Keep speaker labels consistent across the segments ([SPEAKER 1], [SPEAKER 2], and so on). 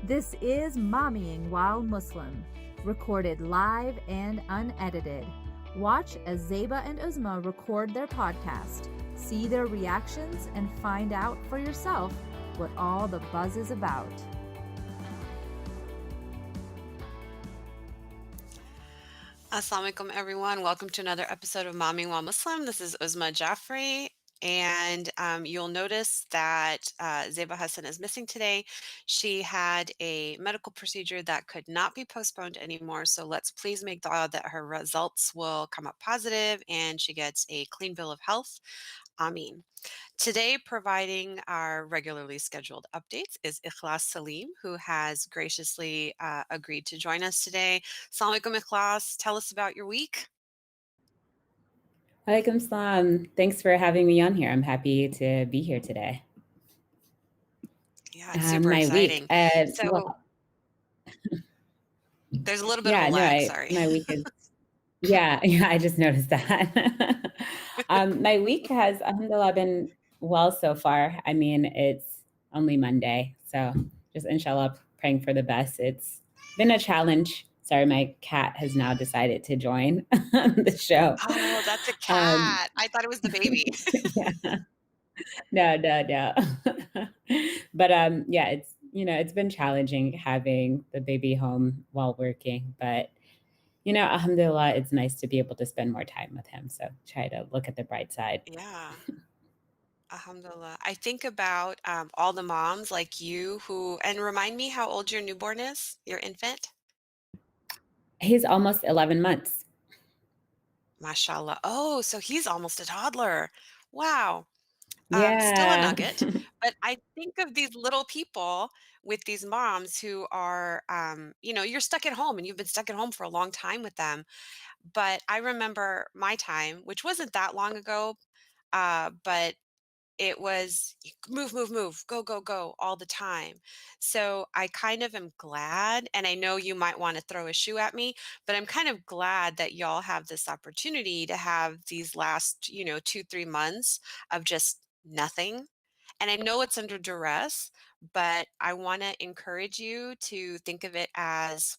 [SPEAKER 1] This is Mommying While Muslim, recorded live and unedited. Watch as Zeba and Uzma record their podcast, see their reactions, and find out for yourself what all the buzz is about.
[SPEAKER 2] Assalamu alaikum, everyone. Welcome to another episode of Momming While Muslim. This is Uzma Jaffrey, and you'll notice that Zeba Hassan is missing today. She had a medical procedure that could not be postponed anymore, so let's please make dua that her results will come up positive and she gets a clean bill of health. Ameen. Today, providing our regularly scheduled updates is Ikhlas Salim, who has graciously agreed to join us today. Assalamu alaikum, Ikhlas. Tell us about your week.
[SPEAKER 3] Alaikum salam. Thanks for having me on here. I'm happy to be here today.
[SPEAKER 2] Yeah, it's super
[SPEAKER 3] My
[SPEAKER 2] exciting.
[SPEAKER 3] week.
[SPEAKER 2] So there's a little bit of a lag, sorry.
[SPEAKER 3] My week is, yeah, I just noticed that. My week has, alhamdulillah, been well so far. I mean, it's only Monday, so just inshallah praying for the best. It's been a challenge. Sorry, my cat has now decided to join the show.
[SPEAKER 2] Oh, that's a cat. I thought it was the baby.
[SPEAKER 3] Yeah. No. But yeah, it's been challenging having the baby home while working, but alhamdulillah, it's nice to be able to spend more time with him. So try to look at the bright side.
[SPEAKER 2] Yeah. Alhamdulillah. I think about all the moms like you and remind me how old your newborn is, your infant?
[SPEAKER 3] He's almost 11 months.
[SPEAKER 2] Mashallah. Oh, so he's almost a toddler. Wow. Still a
[SPEAKER 3] Yeah.
[SPEAKER 2] nugget, but I think of these little people with these moms who are, you're stuck at home and you've been stuck at home for a long time with them. But I remember my time, which wasn't that long ago, but it was move, go all the time. So I kind of am glad, and I know you might want to throw a shoe at me, but I'm kind of glad that y'all have this opportunity to have these last, 2, 3 months of just nothing. And I know it's under duress, but I want to encourage you to think of it as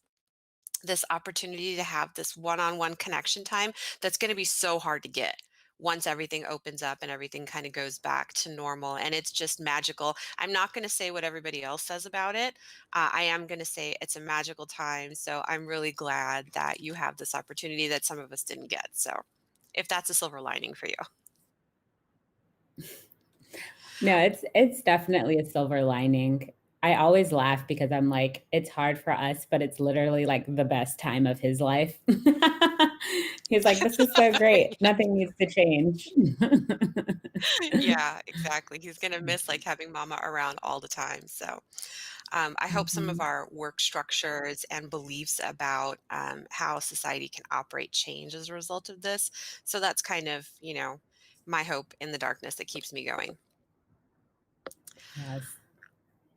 [SPEAKER 2] this opportunity to have this one-on-one connection time that's going to be so hard to get once everything opens up and everything kind of goes back to normal, and it's just magical. I'm not going to say what everybody else says about it. I am going to say it's a magical time, so I'm really glad that you have this opportunity that some of us didn't get. So if that's a silver lining for you.
[SPEAKER 3] No, it's definitely a silver lining. I always laugh because I'm like, it's hard for us, but it's literally like the best time of his life. He's like, this is so great. Nothing needs to change.
[SPEAKER 2] Yeah, exactly. He's going to miss like having mama around all the time. So I hope some of
[SPEAKER 3] Mhm.
[SPEAKER 2] our work structures and beliefs about how society can operate change as a result of this. So that's kind of, my hope in the darkness that keeps me going.
[SPEAKER 3] Yes.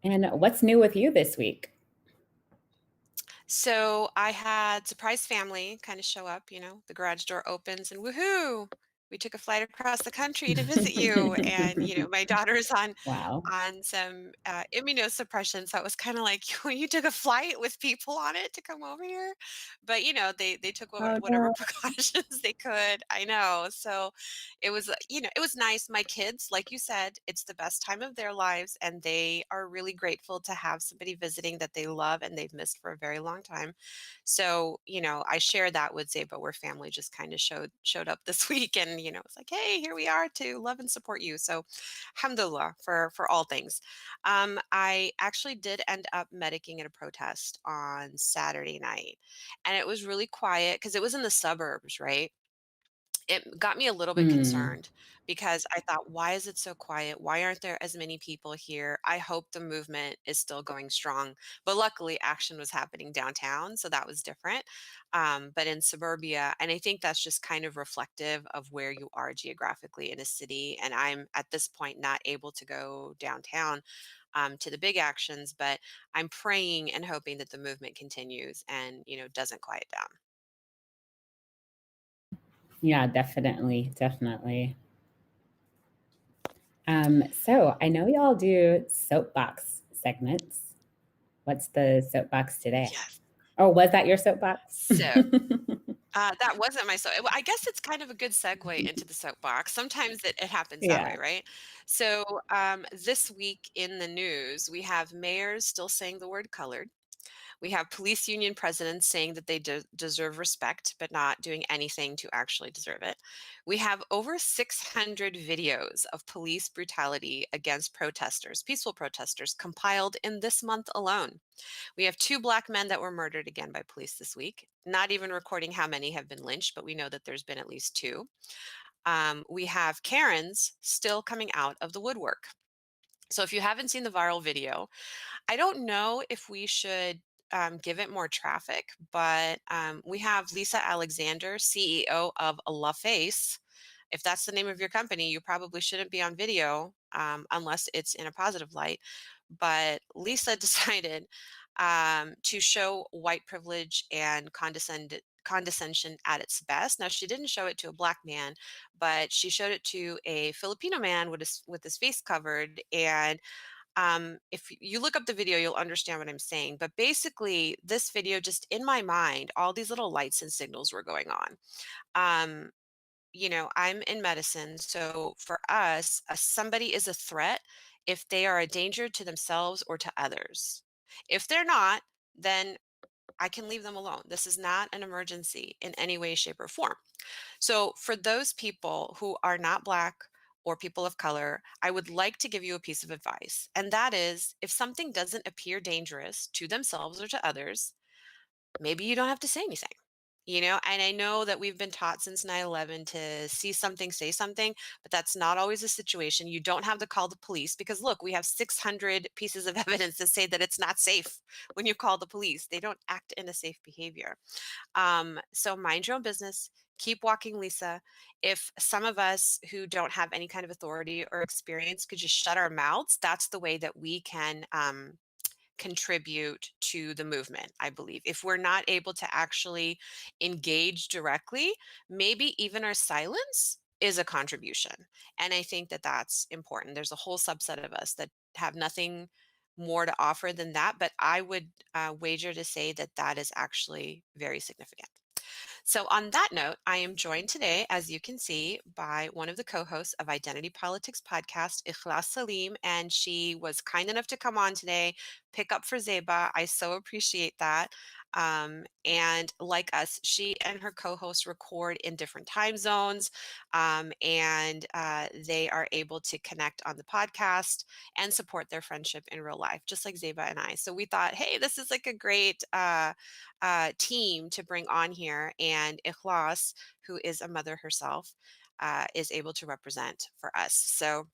[SPEAKER 3] And what's new with you this week?
[SPEAKER 2] So I had surprise family kind of show up, the garage door opens and woohoo, we took a flight across the country to visit you. And, my daughter's on
[SPEAKER 3] Wow.
[SPEAKER 2] some immunosuppression. So it was kind of like you took a flight with people on it to come over here. But, they took
[SPEAKER 3] Oh
[SPEAKER 2] whatever
[SPEAKER 3] no.
[SPEAKER 2] precautions they could. I know. So it was, it was nice. My kids, like you said, it's the best time of their lives. And they are really grateful to have somebody visiting that they love and they've missed for a very long time. So, I shared that with Zeba, where family just kind of showed up this week, and it's like, hey, here we are to love and support you. So, alhamdulillah for all things. I actually did end up medicing at a protest on Saturday night, and it was really quiet because it was in the suburbs, right? It got me a little bit
[SPEAKER 3] Hmm.
[SPEAKER 2] concerned because I thought, why is it so quiet? Why aren't there as many people here? I hope the movement is still going strong. But luckily, action was happening downtown, so that was different. But in suburbia, and I think that's just kind of reflective of where you are geographically in a city. And I'm at this point not able to go downtown to the big actions, but I'm praying and hoping that the movement continues and, doesn't quiet down.
[SPEAKER 3] Yeah, definitely. So I know y'all do soapbox segments. what's the soapbox today?
[SPEAKER 2] Yes.
[SPEAKER 3] Oh, was that your soapbox?
[SPEAKER 2] So that wasn't my well, I guess it's kind of a good segue into the soapbox. Sometimes it happens that way,
[SPEAKER 3] Yeah.
[SPEAKER 2] right? So this week in the news, we have mayors still saying the word colored. We have police union presidents saying that they deserve respect, but not doing anything to actually deserve it. We have over 600 videos of police brutality against protesters, peaceful protesters, compiled in this month alone. We have 2 Black men that were murdered again by police this week, not even recording how many have been lynched, but we know that there's been at least 2. We have Karens still coming out of the woodwork. So if you haven't seen the viral video, I don't know if we should give it more traffic, but we have Lisa Alexander, CEO of LaFace. If that's the name of your company, you probably shouldn't be on video unless it's in a positive light. But Lisa decided to show white privilege and condescension at its best. Now, she didn't show it to a Black man, but she showed it to a Filipino man with his face covered. And if you look up the video, you'll understand what I'm saying. But basically, this video, just in my mind, all these little lights and signals were going on. Um, I'm in medicine. So for us, somebody is a threat if they are a danger to themselves or to others. If they're not, then I can leave them alone. This is not an emergency in any way, shape, or form. So, for those people who are not Black or people of color, I would like to give you a piece of advice. And that is if something doesn't appear dangerous to themselves or to others, maybe you don't have to say anything. And I know that we've been taught since 9/11 to see something, say something, but that's not always a situation. You don't have to call the police because look, we have 600 pieces of evidence that say that it's not safe when you call the police. They don't act in a safe behavior. So mind your own business. Keep walking, Lisa. If some of us who don't have any kind of authority or experience could just shut our mouths, that's the way that we can contribute to the movement, I believe. If we're not able to actually engage directly, maybe even our silence is a contribution. And I think that that's important. There's a whole subset of us that have nothing more to offer than that, but I would wager to say that that is actually very significant. So, on that note, I am joined today, as you can see, by one of the co hosts of Identity Politics podcast, Ikhlas Salim, and she was kind enough to come on today, pick up for Zeba. I so appreciate that. And like us, she and her co host record in different time zones, and they are able to connect on the podcast and support their friendship in real life, just like Zeba and I. So, we thought, hey, this is like a great team to bring on here. And Ikhlas, who is a mother herself, is able to represent for us. So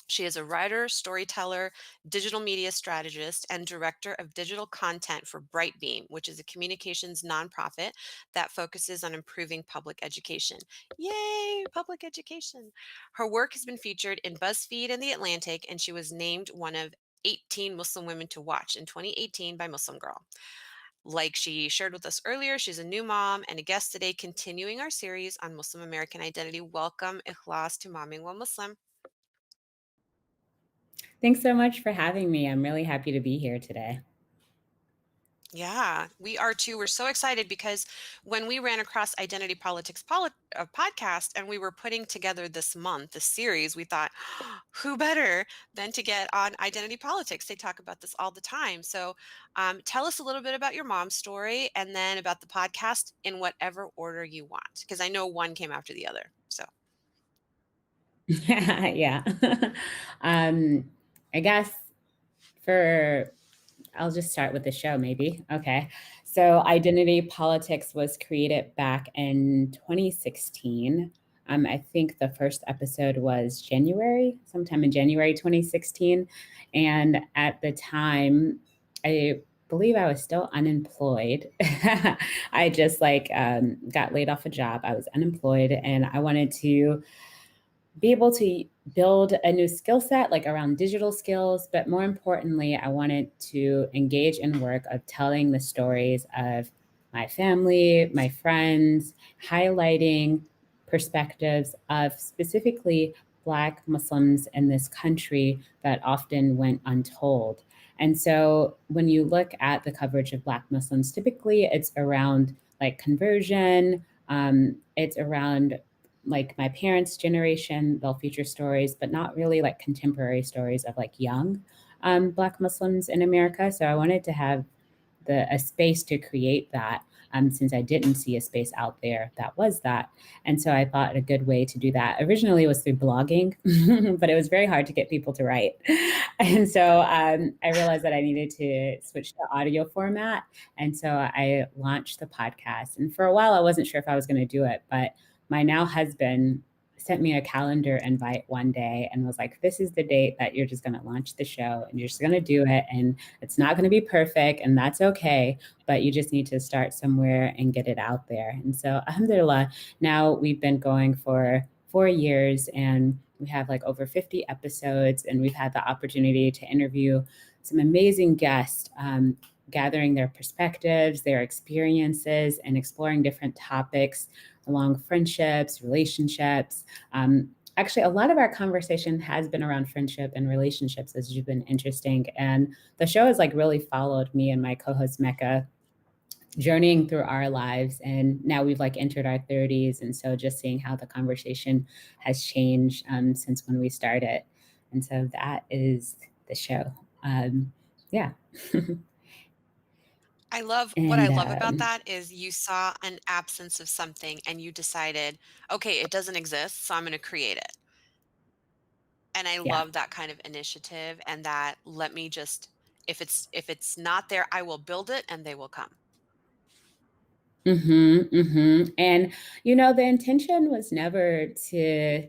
[SPEAKER 2] she is a writer, storyteller, digital media strategist, and director of digital content for Brightbeam, which is a communications nonprofit that focuses on improving public education. Yay, public education. Her work has been featured in BuzzFeed and The Atlantic, and she was named one of 18 Muslim women to watch in 2018 by Muslim Girl. Like she shared with us earlier, she's a new mom and a guest today, continuing our series on Muslim American identity. Welcome, Ikhlas, to Mommyingwhilemuslim.
[SPEAKER 3] Thanks so much for having me. I'm really happy to be here today.
[SPEAKER 2] Yeah, we are too. We're so excited because when we ran across Identity Politics podcast and we were putting together this month, this series, we thought, who better than to get on Identity Politics? They talk about this all the time. So tell us a little bit about your mom's story and then about the podcast in whatever order you want, because I know one came after the other. So.
[SPEAKER 3] Yeah. um, I guess for I'll just start with the show, maybe. Okay. So, Identity Politics was created back in 2016. I think the first episode was sometime in January 2016. And at the time, I believe I was still unemployed. I just got laid off a job. I was unemployed and I wanted to be able to build a new skill set, like around digital skills. But more importantly, I wanted to engage in work of telling the stories of my family, my friends, highlighting perspectives of specifically Black Muslims in this country that often went untold. And so when you look at the coverage of Black Muslims, typically it's around like conversion, it's around like my parents' generation, they'll feature stories, but not really like contemporary stories of like young Black Muslims in America. So I wanted to have a space to create that, since I didn't see a space out there that was that. And so I thought a good way to do that originally was through blogging, but it was very hard to get people to write. And so I realized that I needed to switch to audio format. And so I launched the podcast. And for a while, I wasn't sure if I was going to do it, but my now husband sent me a calendar invite one day and was like, this is the date that you're just going to launch the show and you're just going to do it. And it's not going to be perfect and that's okay, but you just need to start somewhere and get it out there. And so alhamdulillah, now we've been going for 4 years and we have like over 50 episodes and we've had the opportunity to interview some amazing guests, gathering their perspectives, their experiences, and exploring different topics along friendships, relationships. Actually, a lot of our conversation has been around friendship and relationships, as you've been interesting. And the show has like really followed me and my co-host Mecca journeying through our lives. And now we've like entered our 30s. And so just seeing how the conversation has changed since when we started. And so that is the show. Yeah.
[SPEAKER 2] What I
[SPEAKER 3] And
[SPEAKER 2] love about that is you saw an absence of something and you decided, okay, it doesn't exist, so I'm going to create it. And I
[SPEAKER 3] yeah.
[SPEAKER 2] love that kind of initiative and that let me just if it's not there, I will build it and they will come.
[SPEAKER 3] And, the intention was never to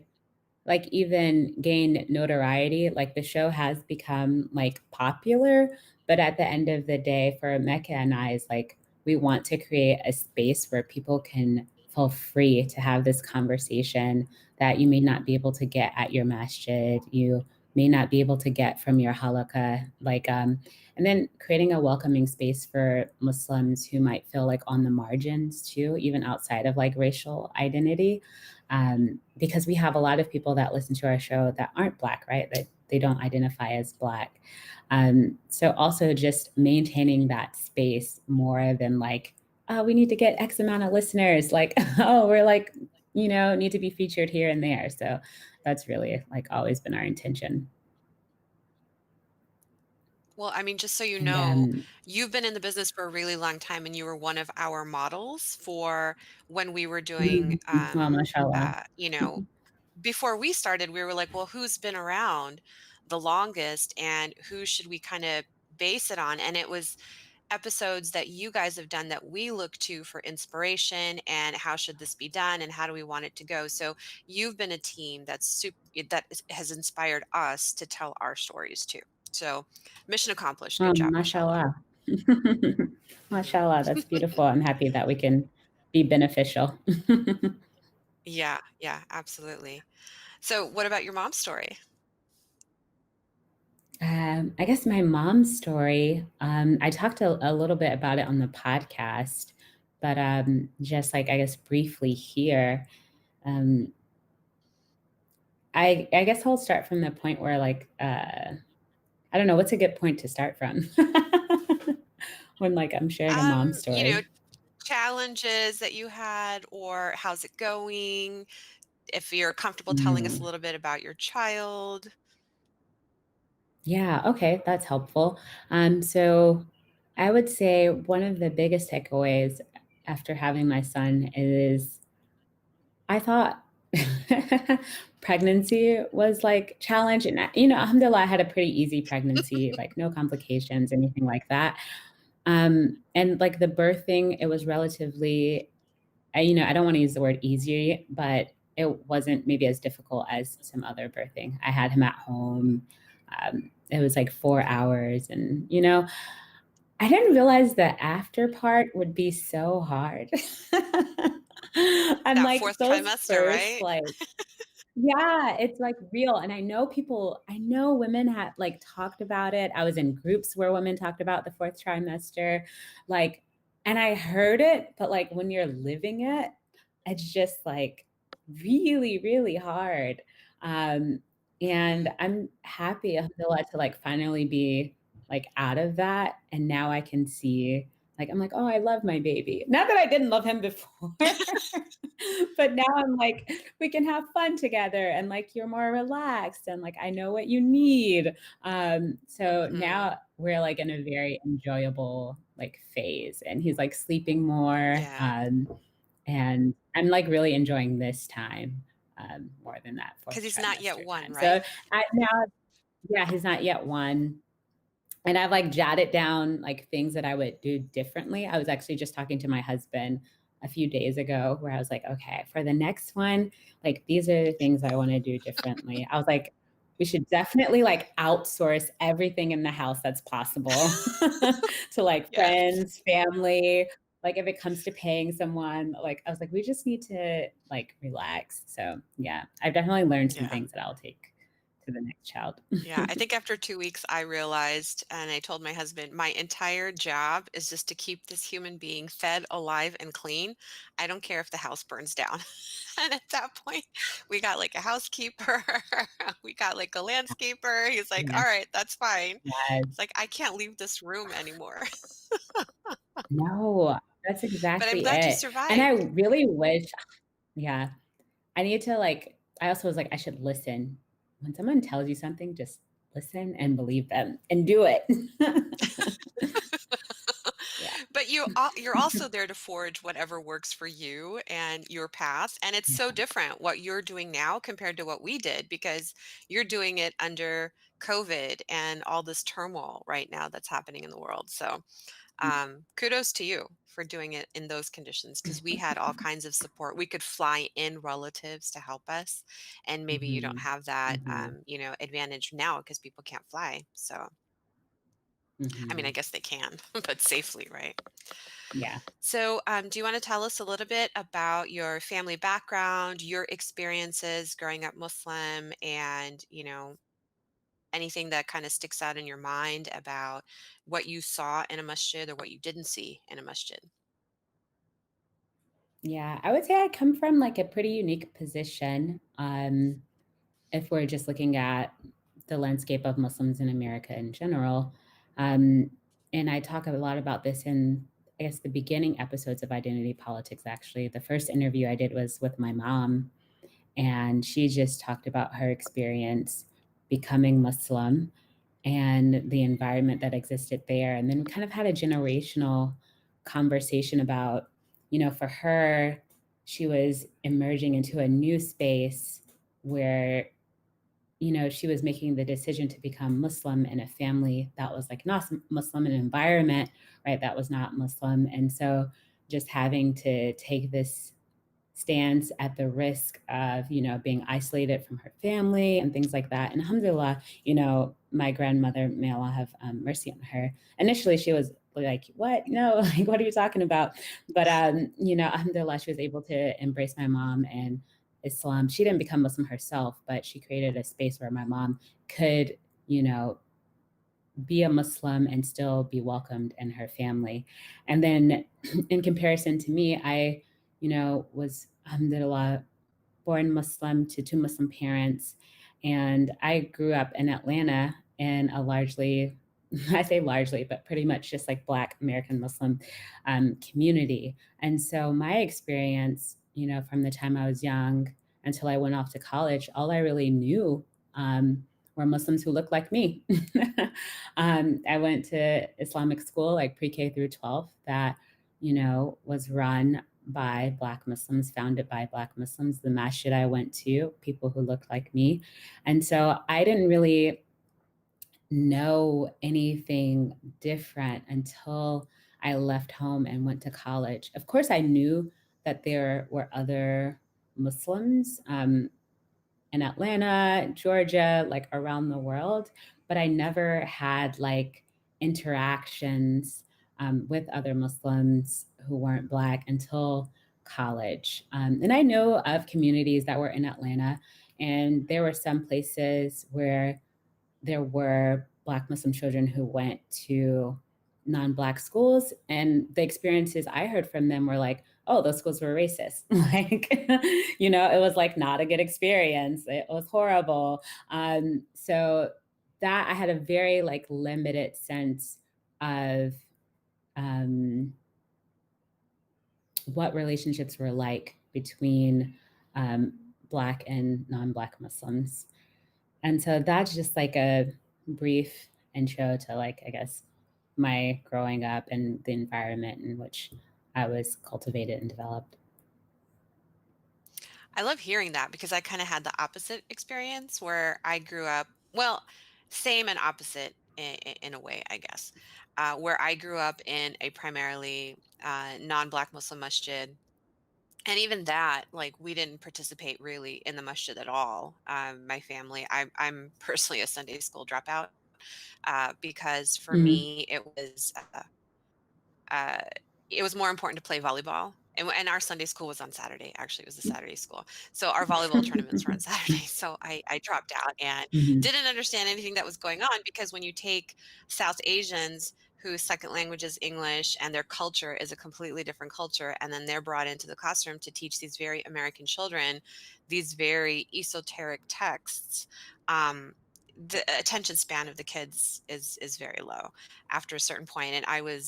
[SPEAKER 3] like even gain notoriety. Like the show has become like popular, but at the end of the day, for Mecca and I, is like we want to create a space where people can feel free to have this conversation that you may not be able to get at your masjid, you may not be able to get from your halakha, and then creating a welcoming space for Muslims who might feel like on the margins too, even outside of like racial identity, because we have a lot of people that listen to our show that aren't Black, right? That they don't identify as Black. So also just maintaining that space more than like, oh, we need to get X amount of listeners. Like, oh, we're like, need to be featured here and there. So that's really like always been our intention.
[SPEAKER 2] Well, I mean, just so you
[SPEAKER 3] And
[SPEAKER 2] know, you've been in the business for a really long time and you were one of our models for when we were doing
[SPEAKER 3] well, mashallah.
[SPEAKER 2] you know, before we started, we were like, well, who's been around the longest and who should we kind of base it on? And it was episodes that you guys have done that we look to for inspiration and how should this be done and how do we want it to go. So you've been a team has inspired us to tell our stories too. So mission accomplished. Good job, mashallah.
[SPEAKER 3] Mashallah. Mashallah, that's beautiful. I'm happy that we can be beneficial.
[SPEAKER 2] Yeah, yeah, absolutely. So what about your mom's story?
[SPEAKER 3] I guess my mom's story, I talked a little bit about it on the podcast, but just like, I guess, briefly here, um, I guess I'll start from the point where, like, I don't know, what's a good point to start from when, like, I'm sharing a mom's
[SPEAKER 2] You know,
[SPEAKER 3] story?
[SPEAKER 2] challenges that you had or how's it going? If you're comfortable telling us a
[SPEAKER 3] Mm.
[SPEAKER 2] little bit about your child.
[SPEAKER 3] Yeah, okay, that's helpful. So I would say one of the biggest takeaways after having my son is I thought pregnancy was like challenge and alhamdulillah I had a pretty easy pregnancy, like no complications, anything like that. And like the birthing, it was relatively I don't want to use the word easy, but it wasn't maybe as difficult as some other birthing. I had him at home. It was like 4 hours, and I didn't realize the after part would be so hard. And
[SPEAKER 2] That
[SPEAKER 3] like
[SPEAKER 2] 4th
[SPEAKER 3] those
[SPEAKER 2] trimester,
[SPEAKER 3] first
[SPEAKER 2] right?
[SPEAKER 3] like yeah, it's like real. And I know women had like talked about it. I was in groups where women talked about the fourth trimester, like, and I heard it, but like when you're living it, it's just like really, really hard. Um, and I'm happy, alhamdulillah, to like finally be like out of that. And now I can see, like, I'm like, oh, I love my baby. Not that I didn't love him before, but now I'm like, we can have fun together and like you're more relaxed and like I know what you need. So
[SPEAKER 2] Mhm.
[SPEAKER 3] now we're like in a very enjoyable like phase and he's like sleeping more.
[SPEAKER 2] Yeah,
[SPEAKER 3] And I'm like really enjoying this time more than that
[SPEAKER 2] because
[SPEAKER 3] fourth
[SPEAKER 2] he's not yet
[SPEAKER 3] trimester
[SPEAKER 2] 1,
[SPEAKER 3] time.
[SPEAKER 2] right?
[SPEAKER 3] So now, yeah, he's not yet one. And I've like jotted down like things that I would do differently. I was actually just talking to my husband a few days ago where I was like, okay, for the next one, like these are the things I want to do differently. I was like, we should definitely like outsource everything in the house that's possible to like
[SPEAKER 2] Yes.
[SPEAKER 3] friends, family. Like if it comes to paying someone, like I was like, we just need to like relax. So yeah, I've definitely learned some
[SPEAKER 2] Yeah.
[SPEAKER 3] things that I'll take to the next child.
[SPEAKER 2] Yeah, I think after 2 weeks, I realized, and I told my husband, my entire job is just to keep this human being fed, alive, and clean. I don't care if the house burns down. And at that point, we got like a housekeeper, we got like a landscaper. He's like,
[SPEAKER 3] Yeah.
[SPEAKER 2] all right, that's fine.
[SPEAKER 3] Yeah.
[SPEAKER 2] It's like, I can't leave this room anymore.
[SPEAKER 3] No, that's
[SPEAKER 2] But I'm
[SPEAKER 3] exactly
[SPEAKER 2] glad you
[SPEAKER 3] it. And I
[SPEAKER 2] survived.
[SPEAKER 3] really wish, yeah, I need to like, I also was like, I should listen. When someone tells you something, just listen and believe them and do it. Yeah.
[SPEAKER 2] But you're also there to forge whatever works for you and your path, and it's so
[SPEAKER 3] Yeah.
[SPEAKER 2] different what you're doing now compared to what we did because you're doing it under COVID and all this turmoil right now that's happening in the world. So, kudos to you for doing it in those conditions because we had all kinds of support. We could fly in relatives to help us, and maybe you don't
[SPEAKER 3] Mhm.
[SPEAKER 2] have that,
[SPEAKER 3] Mhm.
[SPEAKER 2] advantage now because people can't fly. So, I mean, I
[SPEAKER 3] Mhm.
[SPEAKER 2] guess they can, but safely, right?
[SPEAKER 3] Yeah.
[SPEAKER 2] So, do you want to tell us a little bit about your family background, your experiences growing up Muslim, and anything that kind of sticks out in your mind about what you saw in a masjid or what you didn't see in a masjid?
[SPEAKER 3] Yeah. I would say I come from like a pretty unique position. If we're just looking at the landscape of Muslims in America in general. Um, and I talk a lot about this in, I guess, the beginning episodes of Identity Politics, actually. The first interview I did was with my mom, and she just talked about her experience becoming Muslim and the environment that existed there. And then we kind of had a generational conversation about, for her, she was emerging into a new space where she was making the decision to become Muslim in a family that was like not Muslim, an environment, right, that was not Muslim. And so just having to take this stance at the risk of, being isolated from her family and things like that. And alhamdulillah, my grandmother, may Allah have mercy on her. Initially, she was like, what? No, like, what are you talking about? But, alhamdulillah, she was able to embrace my mom and Islam. She didn't become Muslim herself, but she created a space where my mom could, you know, be a Muslim and still be welcomed in her family. And then in comparison to me, I, was alhamdulillah born Muslim to two Muslim parents. And I grew up in Atlanta in a largely, I say largely, but pretty much just like Black American Muslim community. And so my experience, from the time I was young until I went off to college, all I really knew were Muslims who looked like me. I went to Islamic school, like pre-K through 12, that, was run by Black Muslims, founded by Black Muslims. The masjid I went to, people who looked like me. And so I didn't really know anything different until I left home and went to college. Of course, I knew that there were other Muslims in Atlanta, Georgia, like around the world, but I never had like interactions with other Muslims who weren't Black until college. And I know of communities that were in Atlanta, and there were some places where there were Black Muslim children who went to non-Black schools, and the experiences I heard from them were like, oh, those schools were racist. Like, it was like not a good experience. It was horrible. So that I had a very like limited sense of um, what relationships were like between um, Black and non-Black Muslims. And so that's just like a brief intro to like, I guess, my growing up and the environment in which I was cultivated and developed.
[SPEAKER 2] I love hearing that because I kind of had the opposite experience where I grew up, well, same and opposite in a way, I guess, where I grew up in a primarily non-Black Muslim masjid. And even that, like, we didn't participate really in the masjid at all. My family, I'm personally a Sunday school dropout because for
[SPEAKER 3] Mm,
[SPEAKER 2] me, uh, it was more important to play volleyball. And our Sunday school was on Saturday. Actually, it was a Saturday school. So our volleyball tournaments were on Saturday. So I dropped out and
[SPEAKER 3] mhm,
[SPEAKER 2] didn't understand anything that was going on because when you take South Asians whose second language is English and their culture is a completely different culture, and then they're brought into the classroom to teach these very American children these very esoteric texts, the attention span of the kids is very low after a certain point, and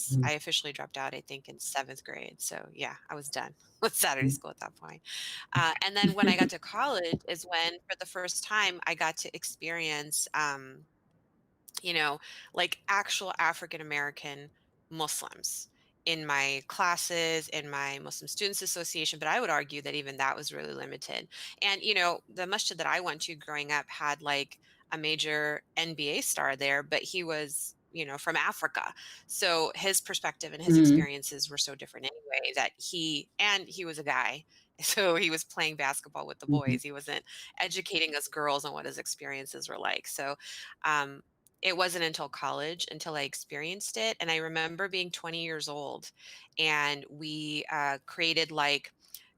[SPEAKER 3] mhm,
[SPEAKER 2] I officially dropped out, I think, in 7th grade, so, yeah, I was done with Saturday
[SPEAKER 3] mhm.
[SPEAKER 2] school at that point. And then when I got to college is when, for the first time, I got to experience, you know, like actual African American Muslims in my classes, in my Muslim Students Association, but I would argue that even that was really limited. And, the masjid that I went to growing up had like a major NBA star there, but he was, from Africa. So his perspective and his
[SPEAKER 3] Mm,
[SPEAKER 2] experiences were so different anyway that he was a guy. So he was playing basketball with the
[SPEAKER 3] mhm,
[SPEAKER 2] boys. He wasn't educating us girls on what his experiences were like. So, um, it wasn't until college until I experienced it, and I remember being 20 years old, and we, created, like,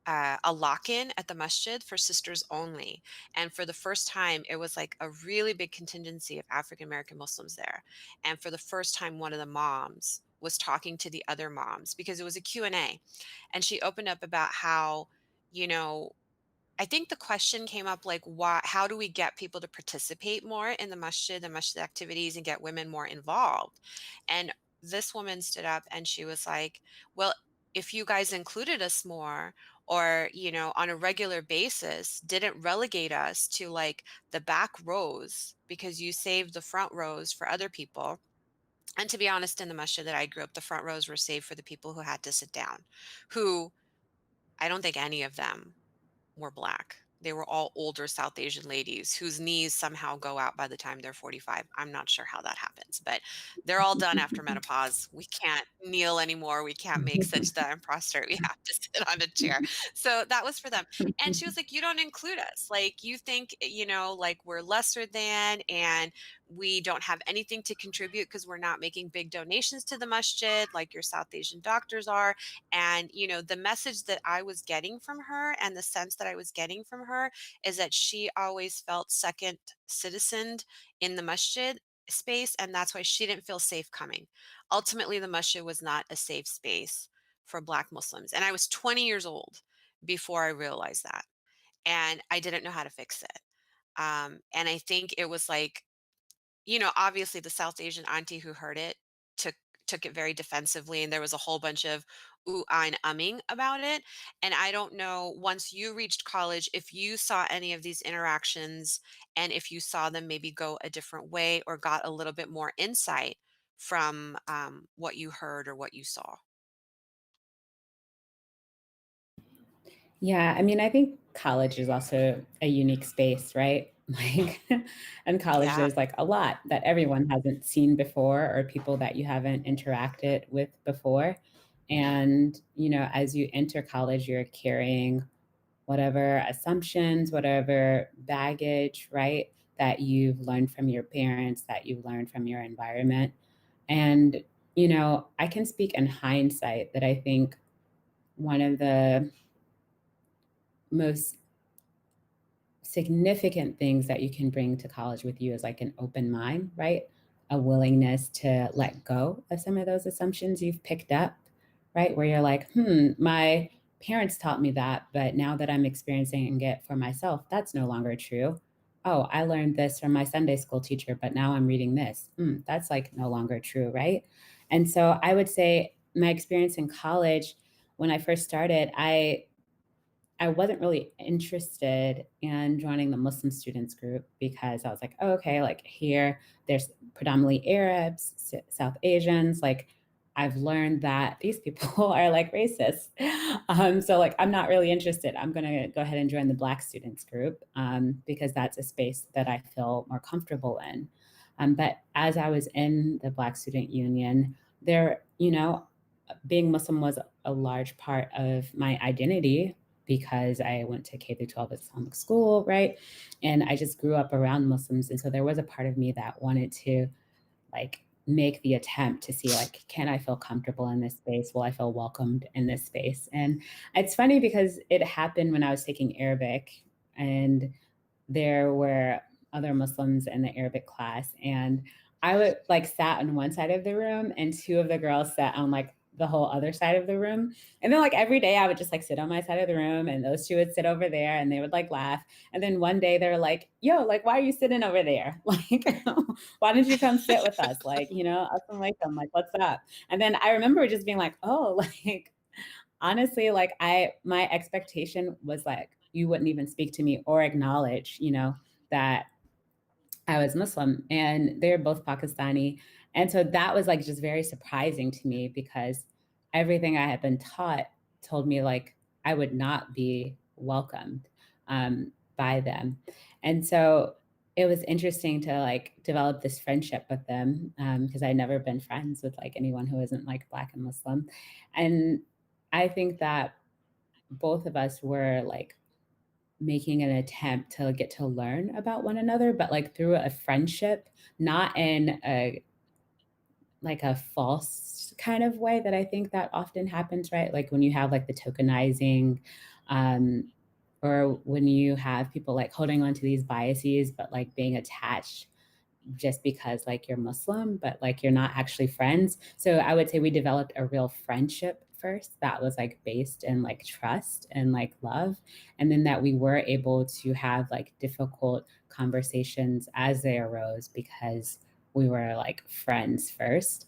[SPEAKER 2] a lock-in at the masjid for sisters only, and for the first time, it was, like, a really big contingency of African American Muslims there, and for the first time, one of the moms was talking to the other moms because it was a Q&A, and she opened up about how, you know, I think the question came up like, why, how do we get people to participate more in the masjid activities and get women more involved? And this woman stood up and she was like, well, if you guys included us more or, on a regular basis, didn't relegate us to like the back rows because you saved the front rows for other people. And to be honest, in the masjid that I grew up, the front rows were saved for the people who had to sit down, who I don't think any of them were Black. They were all older South Asian ladies whose knees somehow go out by the time they're 45. I'm not sure how that happens, but they're all done after menopause. We can't kneel anymore. We can't make sajda and prostrate. We have to sit on a chair. So that was for them. And she was like, you don't include us. Like, you think, like we're lesser than, and we don't have anything to contribute because we're not making big donations to the masjid like your South Asian doctors are. And, the message that I was getting from her and the sense that I was getting from her is that she always felt second citizened in the masjid space. And that's why she didn't feel safe coming. Ultimately, the masjid was not a safe space for Black Muslims. And I was 20 years old before I realized that. And I didn't know how to fix it. And I think it was like, obviously the South Asian auntie who heard it took took it very defensively, and there was a whole bunch of ooh, ah, and umming about it. And I don't know, once you reached college, if you saw any of these interactions and if you saw them maybe go a different way or got a little bit more insight from what you heard or what you saw.
[SPEAKER 3] Yeah, I mean, I think college is also a unique space, right? Like, in college,
[SPEAKER 2] Yeah.
[SPEAKER 3] there's like a lot that everyone hasn't seen before or people that you haven't interacted with before. And, as you enter college, you're carrying whatever assumptions, whatever baggage, right, that you've learned from your parents, that you've learned from your environment. And, I can speak in hindsight that I think one of the most significant things that you can bring to college with you is like an open mind, right? A willingness to let go of some of those assumptions you've picked up, right? Where you're like, my parents taught me that, but now that I'm experiencing it for myself, that's no longer true. Oh, I learned this from my Sunday school teacher, but now I'm reading this. That's like no longer true, right? And so I would say my experience in college, when I first started, I wasn't really interested in joining the Muslim students group because I was like, oh, okay, like here, there's predominantly Arabs, South Asians. Like, I've learned that these people are like racist. So, like, I'm not really interested. I'm going to go ahead and join the Black students group because that's a space that I feel more comfortable in. But as I was in the Black Student Union, there, being Muslim was a large part of my identity because I went to K through 12 Islamic school, right? And I just grew up around Muslims. And so there was a part of me that wanted to like make the attempt to see like, can I feel comfortable in this space? Will I feel welcomed in this space? And it's funny because it happened when I was taking Arabic and there were other Muslims in the Arabic class, and I would like sat on one side of the room, and two of the girls sat on like the whole other side of the room. And then like every day I would just like sit on my side of the room, and those two would sit over there, and they would like laugh. And then one day they were like, "Yo, like why are you sitting over there? Like, why didn't you come sit with us? Like, assalamu alaikum, like what's up?" And then I remember just being like, "Oh, like." Honestly, like my expectation was like you wouldn't even speak to me or acknowledge, that I was Muslim, and they're both Pakistani. And so that was like just very surprising to me because everything I had been taught told me like I would not be welcomed by them. And so it was interesting to like develop this friendship with them because I'd never been friends with like anyone who isn't like Black and Muslim. And I think that both of us were like making an attempt to get to learn about one another, but like through a friendship, not in a false kind of way that I think that often happens, right? Like when you have like the tokenizing, um, or when you have people like holding on to these biases, but like being attached just because like you're Muslim, but like you're not actually friends. So I would say we developed a real friendship first that was like based in like trust and like love. And then that we were able to have like difficult conversations as they arose because we were like friends first.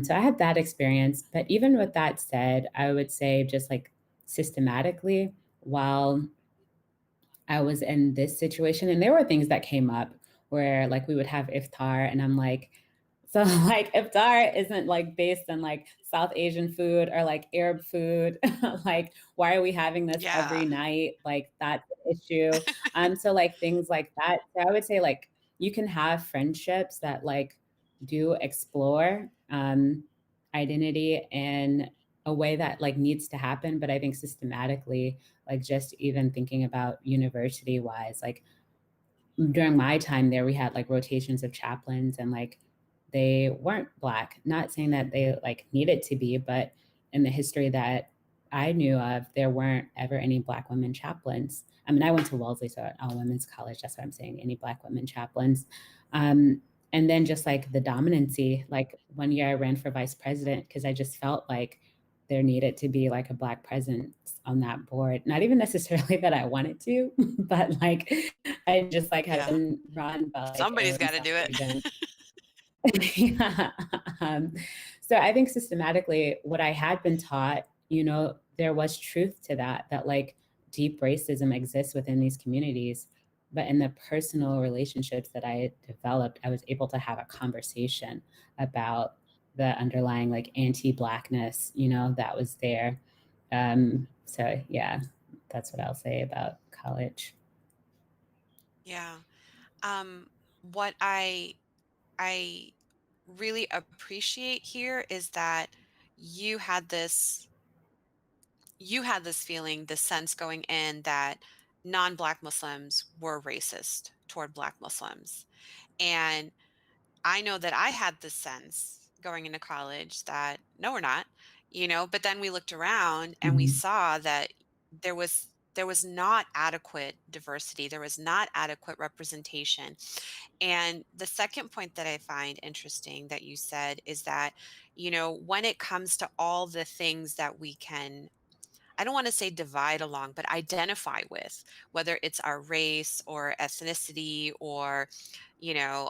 [SPEAKER 3] So I had that experience. But even with that said, I would say just like systematically, while I was in this situation, and there were things that came up where like we would have iftar, and I'm like, so like iftar isn't like based on like South Asian food or like Arab food. Like, why are we having this every
[SPEAKER 2] Yeah.
[SPEAKER 3] night? Like that's an issue. So like things like that. So I would say like you can have friendships that like do explore identity in a way that like needs to happen. But I think systematically, like just even thinking about university wise, like during my time there, we had like rotations of chaplains and like they weren't Black. Not saying that they like needed to be, but in the history that I knew of, there weren't ever any Black women chaplains. I mean, I went to Wellesley, so at all women's college, that's what I'm saying, any Black women chaplains. Um, and then just like the dominancy, like one year I ran for vice president because I just felt like there needed to be like a Black presence on that board. Not even necessarily that I wanted to, but like I just like had
[SPEAKER 2] Yeah.
[SPEAKER 3] been run by like
[SPEAKER 2] Somebody's
[SPEAKER 3] everyone
[SPEAKER 2] got to
[SPEAKER 3] South
[SPEAKER 2] do it.
[SPEAKER 3] Asian. Yeah. So I think systematically, what I had been taught, there was truth to that, that like deep racism exists within these communities. But in the personal relationships that I had developed, I was able to have a conversation about the underlying like anti-Blackness, that was there. So yeah, that's what I'll say about college.
[SPEAKER 2] Yeah. Um, what I really appreciate here is that you had this you had this feeling, this sense going in that non-Black Muslims were racist toward Black Muslims. And I know that I had this sense going into college that no, we're not, but then we looked around and we
[SPEAKER 3] Mhm.
[SPEAKER 2] saw that there was not adequate diversity, there was not adequate representation. And the second point that I find interesting that you said is that, when it comes to all the things that we can I don't want to say divide along, but identify with, whether it's our race or ethnicity or,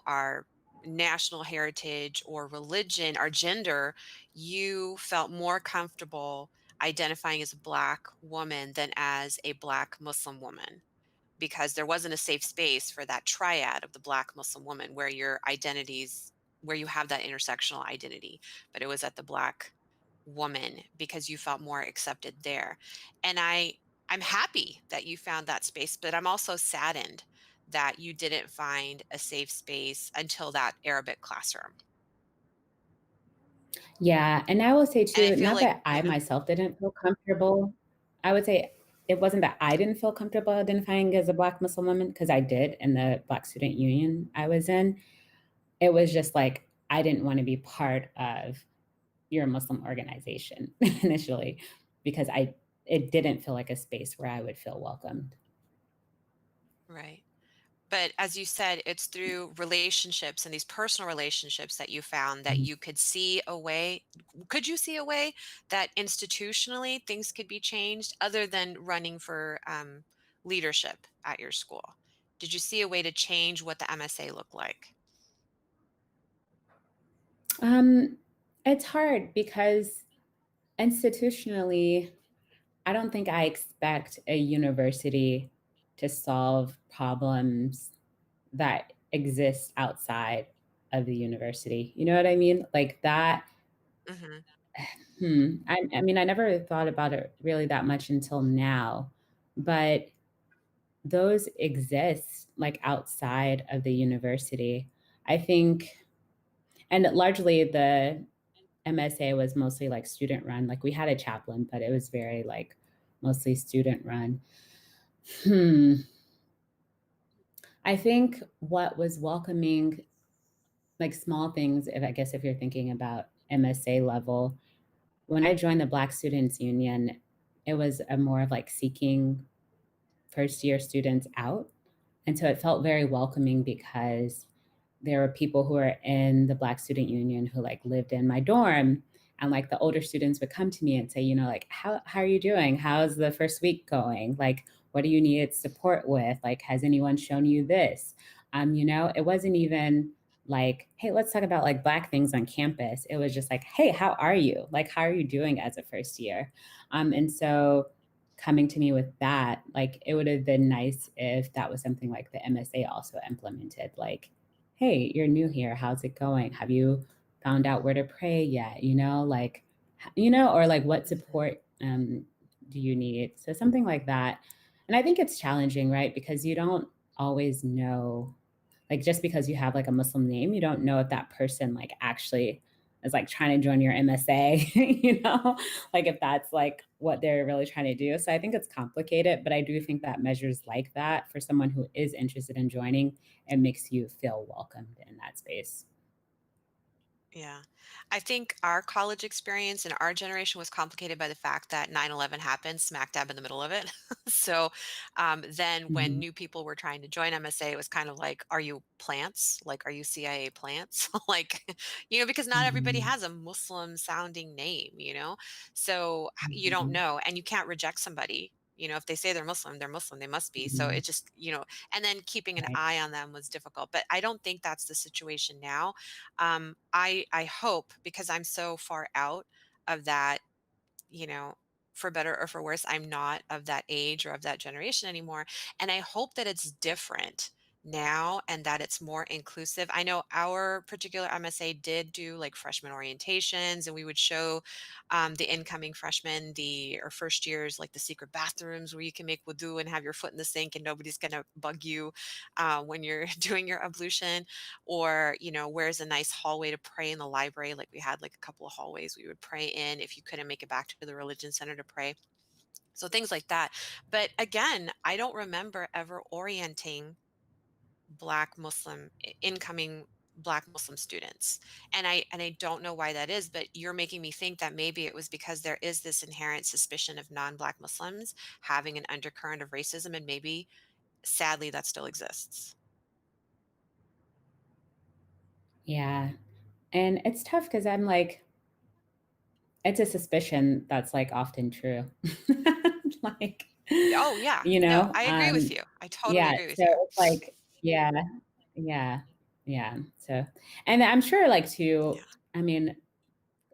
[SPEAKER 2] our national heritage or religion, our gender, you felt more comfortable identifying as a Black woman than as a Black Muslim woman because there wasn't a safe space for that triad of the Black Muslim woman where your identities, where you have that intersectional identity, but it was at the Black woman because you felt more accepted there. And I'm happy that you found that space, but I'm also saddened that you didn't find a safe space until that Arabic classroom.
[SPEAKER 3] Yeah, and I will say
[SPEAKER 2] And I
[SPEAKER 3] too,
[SPEAKER 2] feel
[SPEAKER 3] not
[SPEAKER 2] like,
[SPEAKER 3] that I myself didn't feel comfortable. I would say it wasn't that I didn't feel comfortable identifying as a Black Muslim woman, because I did in the Black Student Union I was in. It was just like I didn't want to be part of your Muslim organization initially because it didn't feel like a space where I would feel welcomed.
[SPEAKER 2] right. But as you said, it's through relationships and these personal relationships that you found that
[SPEAKER 3] Mhm.
[SPEAKER 2] you could see a way. Could you see a way that institutionally things could be changed other than running for leadership at your school? Did you see a way to change what the MSA looked like?
[SPEAKER 3] Um, it's hard because institutionally, I don't think I expect a university to solve problems that exist outside of the university. You know what I mean? Like that.
[SPEAKER 2] Hmm.
[SPEAKER 3] I mean, I never thought about it really that much until now, but those exist like outside of the university. I think, and largely the MSA was mostly like student run. Like we had a chaplain, but it was very like mostly student run. Hmm. I think what was welcoming, like small things, if I guess if you're thinking about MSA level, when I joined the Black Students Union, it was a more of like seeking first year students out. And so it felt very welcoming because there were people who were in the Black Student Union who like lived in my dorm. And like the older students would come to me and say, like, how are you doing? How's the first week going? Like, what do you need support with? Like, has anyone shown you this? It wasn't even like, hey, let's talk about like Black things on campus. It was just like, hey, how are you? Like, how are you doing as a first year? And so coming to me with that, like it would have been nice if that was something like the MSA also implemented. Like, hey, you're new here. How's it going? Have you found out where to pray yet? Or like what
[SPEAKER 2] Hmm.
[SPEAKER 3] support do you need? So something like that. And I think it's challenging, right? Because you don't always know, like just because you have like a Muslim name, you don't know if that person like actually is like trying to join your MSA, like if that's like what they're really trying to do. So I think it's complicated, but I do think that measures like that for someone who is interested in joining, it makes you feel welcomed in that space.
[SPEAKER 2] Yeah. I think our college experience and our generation was complicated by the fact that 9/11 happened smack dab in the middle of it. So then when
[SPEAKER 3] Mhm.
[SPEAKER 2] new people were trying to join MSA, it was kind of like, are you plants? Like, are you CIA plants? Like, because not everybody
[SPEAKER 3] Mhm.
[SPEAKER 2] has a Muslim sounding name, So you don't
[SPEAKER 3] Mhm.
[SPEAKER 2] know, and you can't reject somebody. If they say they're Muslim, they must be. So
[SPEAKER 3] Mhm.
[SPEAKER 2] it just, and then keeping an
[SPEAKER 3] Right.
[SPEAKER 2] eye on them was difficult. But I don't think that's the situation now. I hope, because I'm so far out of that, you know, for better or for worse, I'm not of that age or of that generation anymore. And I hope that it's different now and that it's more inclusive. I know our particular MSA did do like freshman orientations, and we would show the incoming freshmen, or first years, like the secret bathrooms where you can make wudu and have your foot in the sink and nobody's going to bug you when you're doing your ablution, or where's a nice hallway to pray in the library. Like we had like a couple of hallways we would pray in if you couldn't make it back to the religion center to pray, so things like that. But again, I don't remember ever orienting black muslim incoming black muslim students, and I don't know why that is, but you're making me think that maybe it was because there is this inherent suspicion of non-black muslims having an undercurrent of racism, and maybe sadly that still exists.
[SPEAKER 3] Yeah. And it's tough because I'm like, it's a suspicion that's like often true. Like,
[SPEAKER 2] Oh, yeah.
[SPEAKER 3] you
[SPEAKER 2] No,
[SPEAKER 3] know?
[SPEAKER 2] I agree with you. I totally
[SPEAKER 3] Yeah,
[SPEAKER 2] agree with
[SPEAKER 3] so
[SPEAKER 2] you.
[SPEAKER 3] it's like yeah, yeah, yeah, so and I'm sure, like, too,
[SPEAKER 2] Yeah.
[SPEAKER 3] I mean,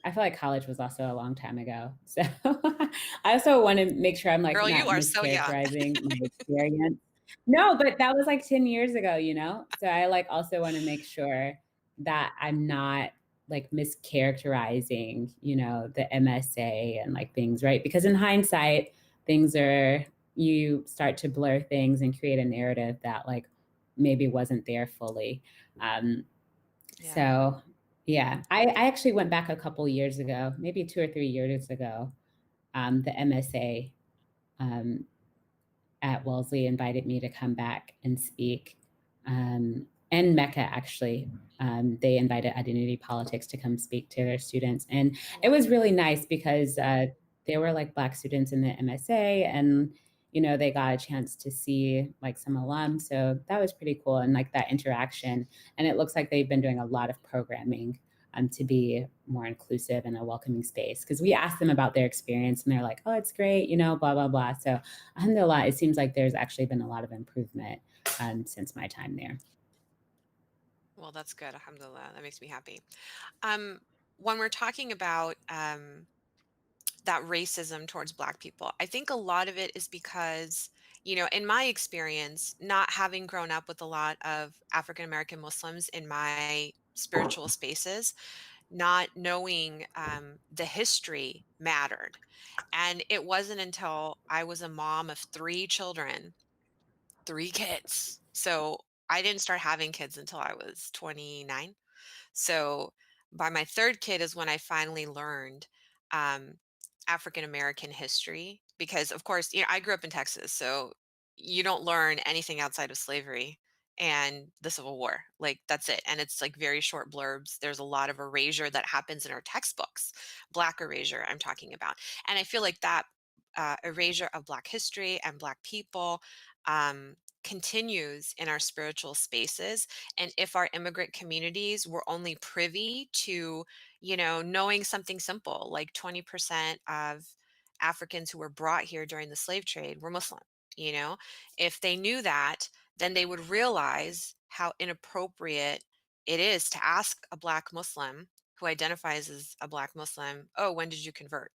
[SPEAKER 3] I feel like college was also a long time ago. So I also want to make sure I'm like
[SPEAKER 2] Girl, you
[SPEAKER 3] not
[SPEAKER 2] are so young.
[SPEAKER 3] mischaracterizing my experience. No, but that was like 10 years ago, you know? So I like also want to make sure that I'm not like mischaracterizing, you know, the MSA and like things, right? Because in hindsight, things are, you start to blur things and create a narrative that like maybe wasn't there fully. Um,
[SPEAKER 2] Yeah.
[SPEAKER 3] so yeah, I actually went back a couple years ago, maybe 2 or 3 years ago. The MSA um, at Wellesley invited me to come back and speak. And Mecca actually, they invited Identity Politics to come speak to their students, and
[SPEAKER 2] Oh,
[SPEAKER 3] it
[SPEAKER 2] wow.
[SPEAKER 3] was really nice because there were like Black students in the MSA, and you know they got a chance to see like some alums, so that was pretty cool, and like that interaction. And it looks like they've been doing a lot of programming to be more inclusive and a welcoming space. Because we asked them about their experience, and they're like, "Oh, it's great," you know, blah blah blah. So alhamdulillah, it seems like there's actually been a lot of improvement since my time there.
[SPEAKER 2] Well, that's good. Alhamdulillah. That makes me happy. Um, when we're talking about that racism towards Black people, I think a lot of it is because, in my experience, not having grown up with a lot of African American Muslims in my spiritual spaces, not knowing the history mattered. And it wasn't until I was a mom of three children, three kids. So I didn't start having kids until I was 29. So by my third kid is when I finally learned um, African American history because, of course, I grew up in Texas, so you don't learn anything outside of slavery and the Civil War. Like that's it, and it's like very short blurbs. There's a lot of erasure that happens in our textbooks, Black erasure. I'm talking about, and I feel like that erasure of Black history and Black people. Continues in our spiritual spaces, and if our immigrant communities were only privy to, knowing something simple, like 20% of Africans who were brought here during the slave trade were Muslim, you know, if they knew that, then they would realize how inappropriate it is to ask a Black Muslim who identifies as a Black Muslim, oh, when did you convert?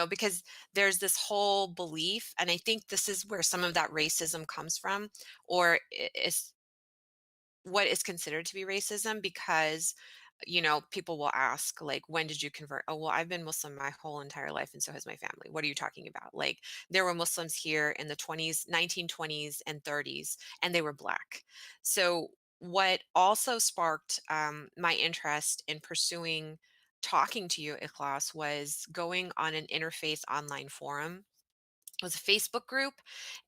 [SPEAKER 2] Because there's this whole belief, and I think this is where some of that racism comes from, or is what is considered to be racism because people will ask like, when did you convert? Oh, well, I've been Muslim my whole entire life and so has my family. What are you talking about? Like, there were Muslims here in the 20s, 1920s and 30s, and they were Black. So what also sparked my interest in pursuing talking to you, Ikhlas, was going on an interfaith online forum. It was a Facebook group,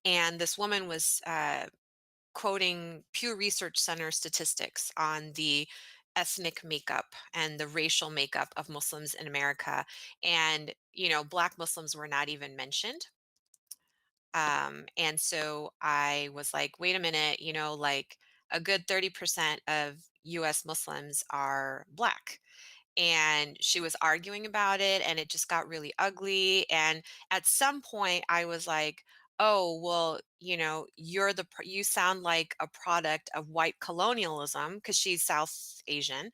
[SPEAKER 2] and this woman was quoting Pew Research Center statistics on the ethnic makeup and the racial makeup of Muslims in America. And, Black Muslims were not even mentioned. And so I was like, wait a minute, like a good 30% of US Muslims are Black, and she was arguing about it and it just got really ugly. And at some point I was like, oh, well, you sound like a product of white colonialism, because she's South Asian.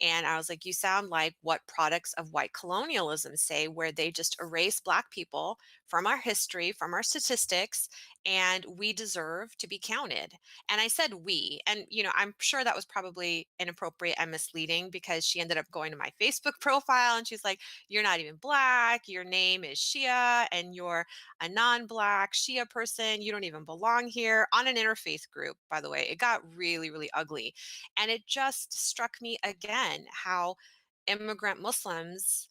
[SPEAKER 2] And I was like, you sound like what products of white colonialism say, where they just erase Black people from our history, from our statistics, and we deserve to be counted. And I said we, and I'm sure that was probably inappropriate and misleading, because she ended up going to my Facebook profile and she's like, you're not even Black, your name is Shia, and you're a non-Black Shia person. You don't even belong here, on an interfaith group, by the way. It got really, really ugly. And it just struck me again how immigrant Muslims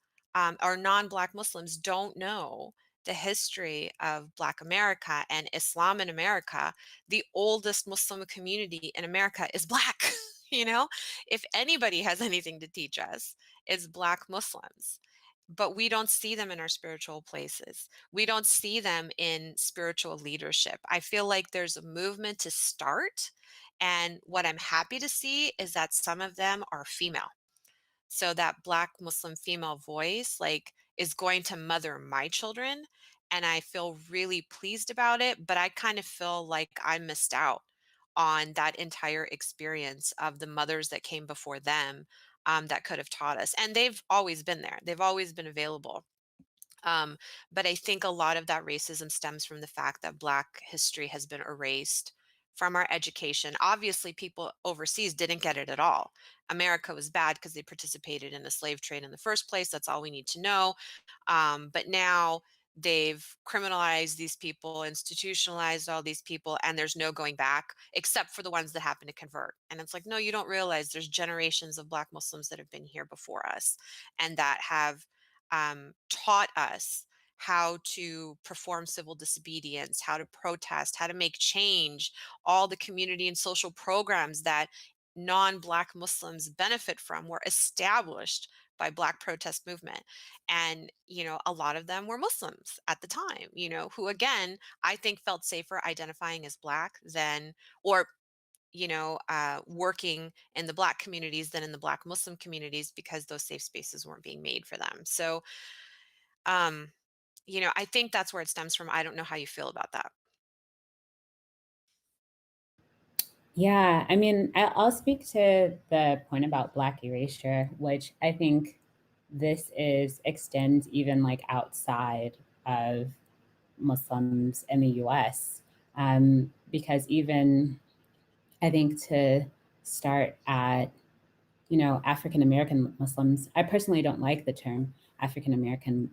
[SPEAKER 2] or non-Black Muslims don't know the history of Black America and Islam in America. The oldest Muslim community in America is Black. If anybody has anything to teach us, it's Black Muslims. But we don't see them in our spiritual places. We don't see them in spiritual leadership. I feel like there's a movement to start. And what I'm happy to see is that some of them are female. So that Black Muslim female voice, like, is going to mother my children, and I feel really pleased about it, but I kind of feel like I missed out on that entire experience of the mothers that came before them, that could have taught us. And they've always been there. They've always been available. Um, but I think a lot of that racism stems from the fact that Black history has been erased from our education. Obviously, people overseas didn't get it at all. America was bad because they participated in the slave trade in the first place. That's all we need to know. But now they've criminalized these people, institutionalized all these people, and there's no going back except for the ones that happen to convert. And it's like, no, you don't realize there's generations of Black Muslims that have been here before us and that have taught us how to perform civil disobedience, how to protest, how to make change, all the community and social programs that non-Black Muslims benefit from were established by Black protest movement. And, a lot of them were Muslims at the time, who again, I think felt safer identifying as Black than, or working in the Black communities than in the Black Muslim communities because those safe spaces weren't being made for them. So, um, I think that's where it stems from. I don't know how you feel about that.
[SPEAKER 3] Yeah, I mean, I'll speak to the point about Black erasure, which I think this is extends even like outside of Muslims in the US. Because even I think to start at, African American Muslims, I personally don't like the term African American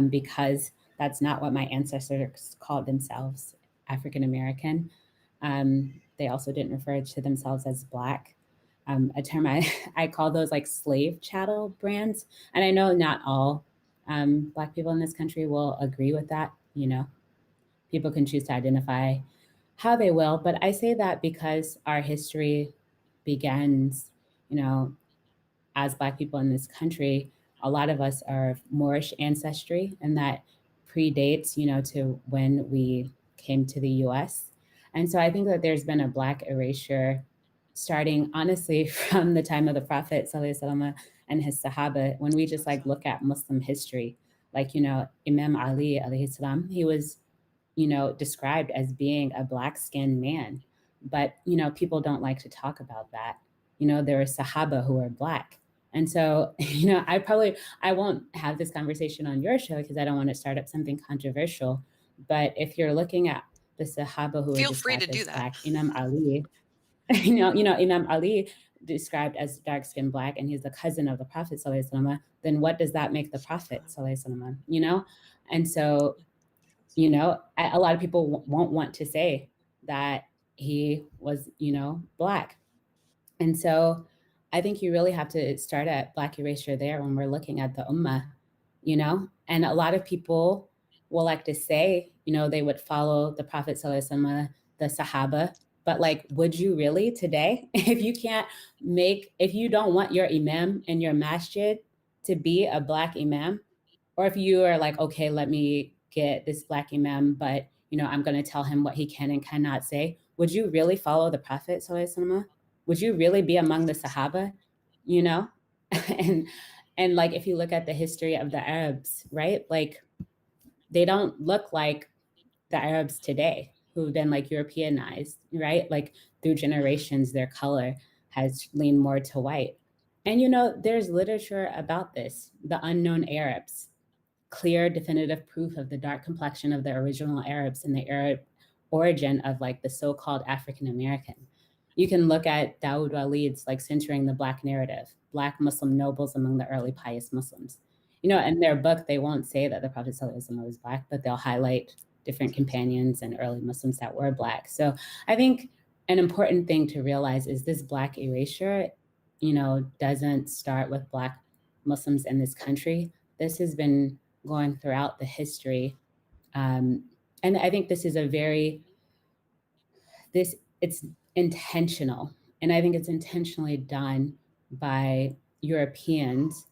[SPEAKER 3] because that's not what my ancestors called themselves, African American. They also didn't refer to themselves as Black. A term I call those like slave chattel brands. And I know not all Black people in this country will agree with that. People can choose to identify how they will. But I say that because our history begins, you know, as Black people in this country, a lot of us are of Moorish ancestry, and that predates, to when we came to the US. And so I think that there's been a Black erasure starting honestly from the time of the Prophet Sallallahu Alaihi Wasallam and his Sahaba, when we just like look at Muslim history, like, Imam Ali alayhi salam, he was, described as being a black skinned man. But, people don't like to talk about that. There are Sahaba who are Black. And so, I won't have this conversation on your show because I don't want to start up something controversial. But if you're looking at the Sahaba who are
[SPEAKER 2] Feel free to
[SPEAKER 3] described
[SPEAKER 2] do
[SPEAKER 3] as
[SPEAKER 2] that.
[SPEAKER 3] Black, Imam Ali, Imam Ali described as dark skinned Black, and he's the cousin of the Prophet Sallallahu Alaihi Wasallam, then what does that make the Prophet Sallallahu Alaihi Wasallam? And so, a lot of people won't want to say that he was, Black. And so I think you really have to start at Black erasure there when we're looking at the Ummah. And a lot of people will like to say, they would follow the Prophet Sallallahu Alaihi Wasallam, the Sahaba, but like, would you really today? If you don't want your Imam in your masjid to be a Black Imam, or if you are like, okay, let me get this Black Imam, but I'm going to tell him what he can and cannot say, would you really follow the Prophet Sallallahu Alaihi Wasallam? Would you really be among the Sahaba? You know? and and like if you look at the history of the Arabs, right? Like they don't look like the Arabs today who've been like Europeanized, right? Like through generations, their color has leaned more to white. And there's literature about this, the unknown Arabs, clear, definitive proof of the dark complexion of the original Arabs and the Arab origin of like the so-called African American. You can look at Dawood Walid's like centering the Black narrative, Black Muslim nobles among the early pious Muslims. In their book, they won't say that the Prophet ﷺ was Black, but they'll highlight different companions and early Muslims that were Black. So I think an important thing to realize is this Black erasure, doesn't start with Black Muslims in this country. This has been going throughout the history. And I think it's intentional. And I think it's intentionally done by Europeans,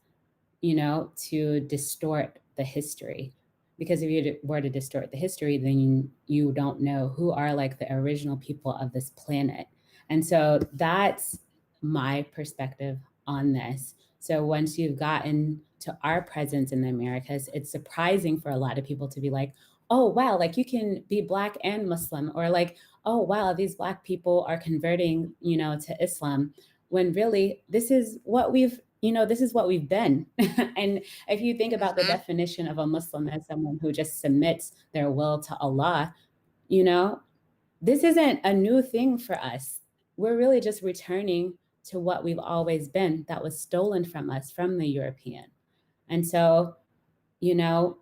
[SPEAKER 3] to distort the history. Because if you were to distort the history, then you don't know who are like the original people of this planet. And so that's my perspective on this. So once you've gotten to our presence in the Americas, it's surprising for a lot of people to be like, oh, wow, like you can be Black and Muslim, or like, oh, wow, these Black people are converting, to Islam, when really this is what we've been. And if you think about the
[SPEAKER 2] Mhm.
[SPEAKER 3] definition of a Muslim as someone who just submits their will to Allah, you know, this isn't a new thing for us. We're really just returning to what we've always been that was stolen from us from the European. And so, you know,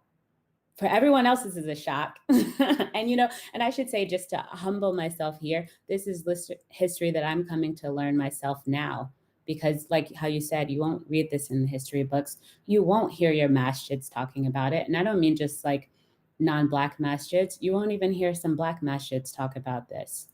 [SPEAKER 3] for everyone else, this is a shock. And I should say, just to humble myself here, this is history that I'm coming to learn myself now. Because, like how you said, you won't read this in the history books. You won't hear your masjids talking about it. And I don't mean just like non Black masjids. You won't even hear some Black masjids talk about this.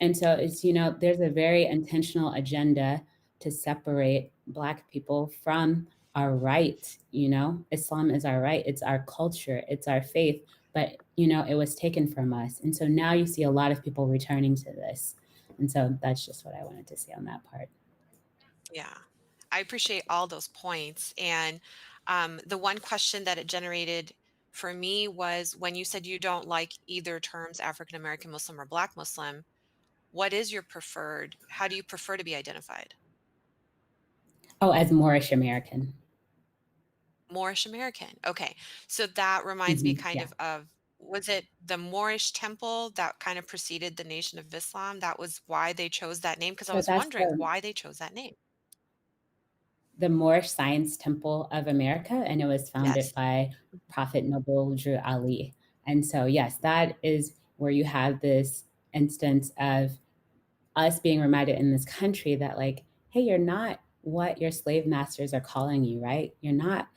[SPEAKER 3] And so there's a very intentional agenda to separate Black people from our right. Islam is our right, it's our culture, it's our faith, but it was taken from us. And so now you see a lot of people returning to this. And so that's just what I wanted to say on that part.
[SPEAKER 2] Yeah. I appreciate all those points. And the one question that it generated for me was when you said you don't like either terms, African American Muslim or Black Muslim, what is your preferred? How do you prefer to be identified?
[SPEAKER 3] Oh, as Moorish American.
[SPEAKER 2] Moorish American. Okay. So that reminds me
[SPEAKER 3] Hmm,
[SPEAKER 2] kind
[SPEAKER 3] yeah.
[SPEAKER 2] of was it the Moorish temple that kind of preceded the Nation of Islam? That was why they chose that name? Because I
[SPEAKER 3] So
[SPEAKER 2] was
[SPEAKER 3] that's
[SPEAKER 2] wondering why they chose that name.
[SPEAKER 3] the Moorish Science Temple of America, and it was founded
[SPEAKER 2] Yes.
[SPEAKER 3] by Prophet Noble Drew Ali. And so, yes, that is where you have this instance of us being reminded in this country that, like, hey, you're not what your slave masters are calling you, right? You're not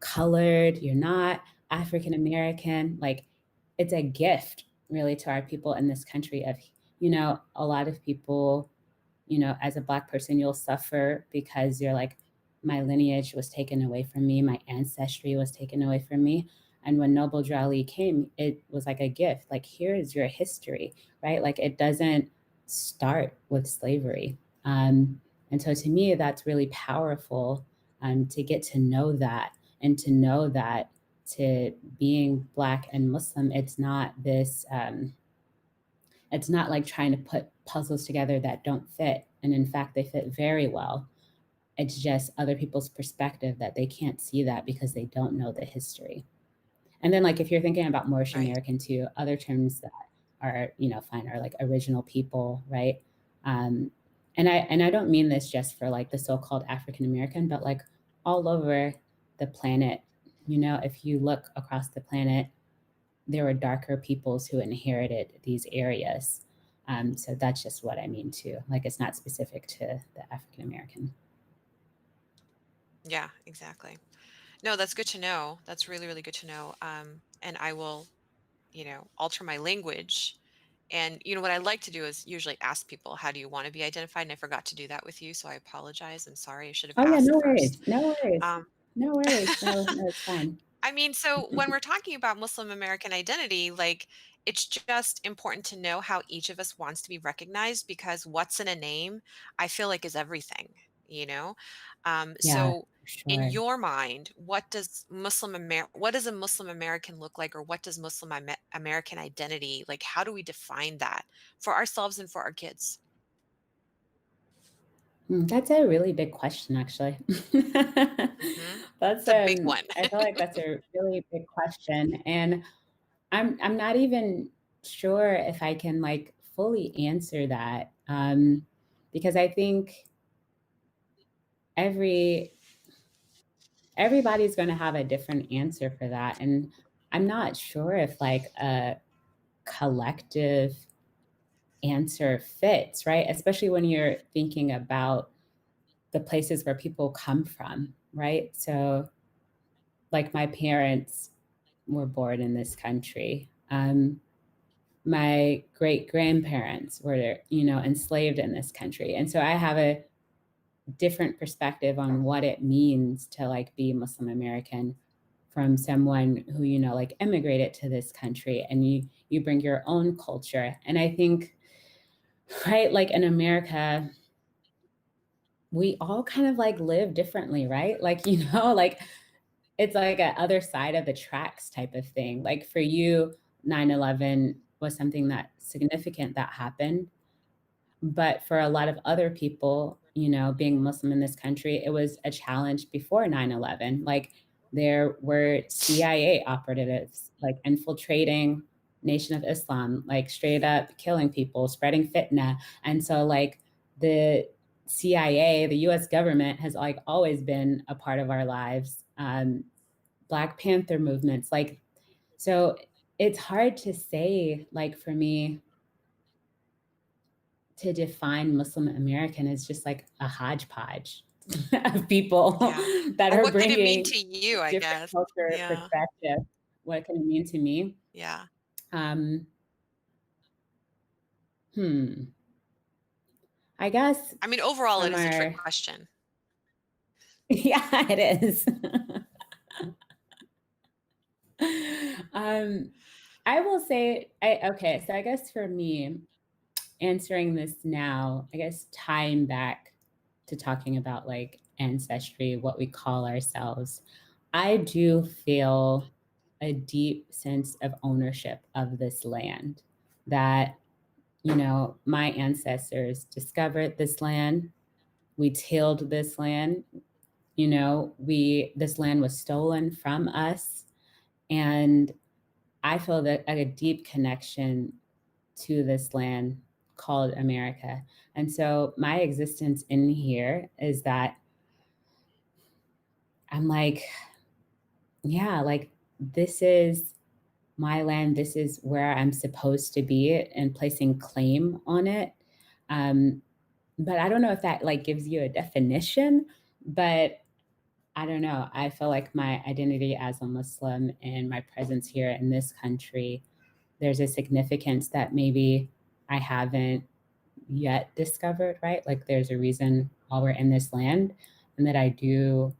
[SPEAKER 3] colored, you're not African American. Like, it's a gift, really, to our people in this country of, a lot of people, as a Black person, you'll suffer because you're like, my lineage was taken away from me, my ancestry was taken away from me. And when Noble Drew Ali came, it was like a gift. Like, here is your history, right? Like, it doesn't start with slavery. And so to me, that's really powerful, to get to know that, and to know that to being Black and Muslim, it's not like trying to put puzzles together that don't fit. And in fact, they fit very well. It's just other people's perspective that they can't see that because they don't know the history. And then, like, if you're thinking about Moorish
[SPEAKER 2] Right.
[SPEAKER 3] American too, other terms that are, fine, are like original people, right? Um, and I don't mean this just for like the so-called African American, but like all over the planet. If you look across the planet, there were darker peoples who inherited these areas. So that's just what I mean too. Like, it's not specific to the African American.
[SPEAKER 2] Yeah, exactly. No, that's good to know. That's really, really good to know. And I will, alter my language. And what I like to do is usually ask people, how do you want to be identified? And I forgot to do that with you, so I apologize. I'm sorry. I should have
[SPEAKER 3] Oh yeah,
[SPEAKER 2] asked
[SPEAKER 3] no
[SPEAKER 2] first.
[SPEAKER 3] worries, no worries,
[SPEAKER 2] Um,
[SPEAKER 3] no worries. No, no, it's fine.
[SPEAKER 2] I mean, so when we're talking about Muslim American identity, like it's just important to know how each of us wants to be recognized because what's in a name, I feel like is everything, you know?
[SPEAKER 3] Yeah,
[SPEAKER 2] So
[SPEAKER 3] for
[SPEAKER 2] in
[SPEAKER 3] sure.
[SPEAKER 2] your mind, what does a Muslim American look like or what does American identity like how do we define that for ourselves and for our kids?
[SPEAKER 3] That's a really big question, actually.
[SPEAKER 2] Mhm.
[SPEAKER 3] That's
[SPEAKER 2] It's a big one.
[SPEAKER 3] I feel like that's a really big question, and I'm not even sure if I can like fully answer that, because I think every everybody's going to have a different answer for that, and I'm not sure if like a collective answer fits, right? Especially when you're thinking about the places where people come from, right? So, like, my parents were born in this country. My great grandparents were, enslaved in this country. And so I have a different perspective on what it means to like be Muslim American from someone who, like immigrated to this country, and you bring your own culture. And I think, right, like in America, we all kind of like live differently, right? Like, like it's like a other side of the tracks type of thing. Like for you, 9/11 was something that significant that happened. But for a lot of other people, being Muslim in this country, it was a challenge before 9/11. Like there were CIA operatives like infiltrating Nation of Islam, like straight up killing people, spreading fitna. And so like the CIA, the US government has like always been a part of our lives. Black Panther movements, like so it's hard to say like for me to define Muslim American as just like a hodgepodge of people
[SPEAKER 2] Yeah.
[SPEAKER 3] that
[SPEAKER 2] Well,
[SPEAKER 3] are
[SPEAKER 2] what could it mean
[SPEAKER 3] bringing
[SPEAKER 2] to you, I
[SPEAKER 3] different
[SPEAKER 2] guess?
[SPEAKER 3] culture
[SPEAKER 2] Yeah.
[SPEAKER 3] perspective. What can it mean to me?
[SPEAKER 2] Yeah.
[SPEAKER 3] Um, hmm. I guess
[SPEAKER 2] I mean, overall, it
[SPEAKER 3] from
[SPEAKER 2] is a trick
[SPEAKER 3] our
[SPEAKER 2] question.
[SPEAKER 3] yeah, it is. um, I will say, okay. So I guess for me, answering this now, I guess tying back to talking about like ancestry, what we call ourselves, I do feel a deep sense of ownership of this land that, my ancestors discovered this land, we tilled this land, this land was stolen from us. And I feel that a deep connection to this land called America. And so my existence in here is that I'm like, yeah, like this is my land. This is where I'm supposed to be and placing claim on it. Um, but I don't know if that like gives you a definition, but I don't know. I feel like my identity as a Muslim and my presence here in this country, there's a significance that maybe I haven't yet discovered, right? Like there's a reason while we're in this land, and that I do,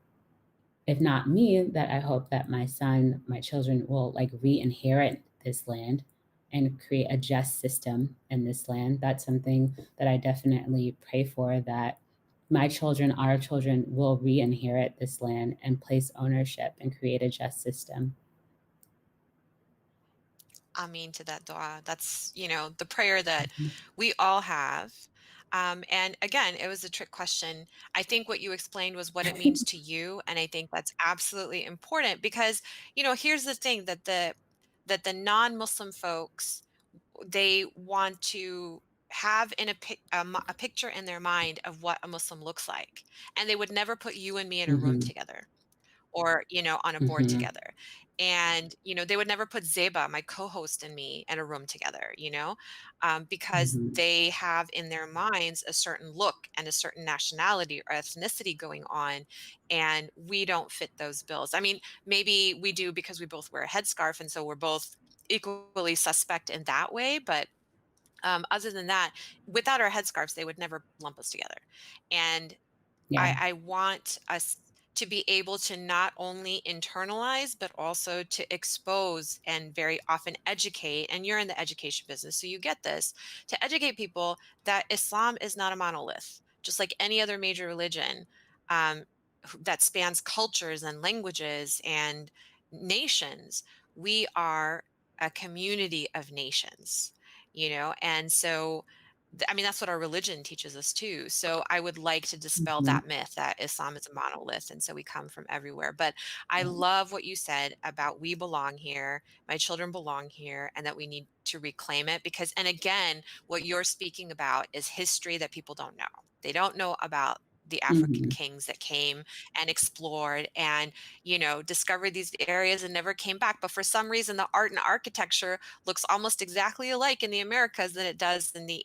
[SPEAKER 3] if not me, that I hope that my son, my children will like re-inherit this land and create a just system in this land. That's something that I definitely pray for, that my children, our children will re-inherit this land and place ownership and create a just system.
[SPEAKER 2] I mean, to that dua. That's, the prayer that we all have. And again, it was a trick question. I think what you explained was what it means to you, and I think that's absolutely important because, here's the thing that the non-Muslim folks, they want to have a picture in their mind of what a Muslim looks like, and they would never put you and me in a room
[SPEAKER 3] Mhm,
[SPEAKER 2] together or on a board
[SPEAKER 3] mhm,
[SPEAKER 2] together. And they would never put Zeba, my co-host, and me in a room together, because
[SPEAKER 3] mhm,
[SPEAKER 2] they have in their minds a certain look and a certain nationality or ethnicity going on, and we don't fit those bills. I mean, maybe we do because we both wear a headscarf, and so we're both equally suspect in that way, but other than that, without our headscarves, they would never lump us together. And I,
[SPEAKER 3] yeah,
[SPEAKER 2] I want us to be able to not only internalize, but also to expose and very often educate. And you're in the education business, so you get this, to educate people that Islam is not a monolith, just like any other major religion um, that spans cultures and languages and nations. We are a community of nations, and so I mean, that's what our religion teaches us too. So I would like to dispel
[SPEAKER 3] mhm,
[SPEAKER 2] that myth that Islam is a monolith. And so we come from everywhere. But I
[SPEAKER 3] yeah,
[SPEAKER 2] love what you said about we belong here, my children belong here, and that we need to reclaim it. Because, and again, what you're speaking about is history that people don't know. They don't know about the African
[SPEAKER 3] mhm,
[SPEAKER 2] kings that came and explored and, discovered these areas and never came back. But for some reason, the art and architecture looks almost exactly alike in the Americas than it does in the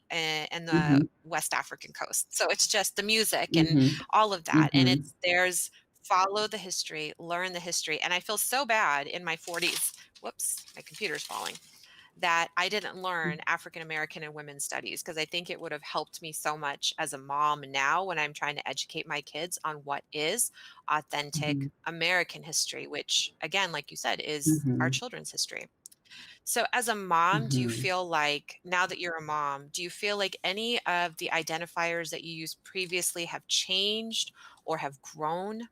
[SPEAKER 3] mhm,
[SPEAKER 2] West African coast. So it's just the music and
[SPEAKER 3] mhm,
[SPEAKER 2] all of that, and
[SPEAKER 3] mhm,
[SPEAKER 2] there's follow the history, learn the history, and I feel so bad in my 40s. Whoops, my computer's falling. That I didn't learn African American and women's studies because I think it would have helped me so much as a mom now when I'm trying to educate my kids on what is authentic
[SPEAKER 3] mhm,
[SPEAKER 2] American history, which again, like you said, is our
[SPEAKER 3] mhm.
[SPEAKER 2] children's history. So, as a mom, do you
[SPEAKER 3] Mhm.
[SPEAKER 2] feel like now that you're a mom, do you feel like any of the identifiers that you used previously have changed or have grown?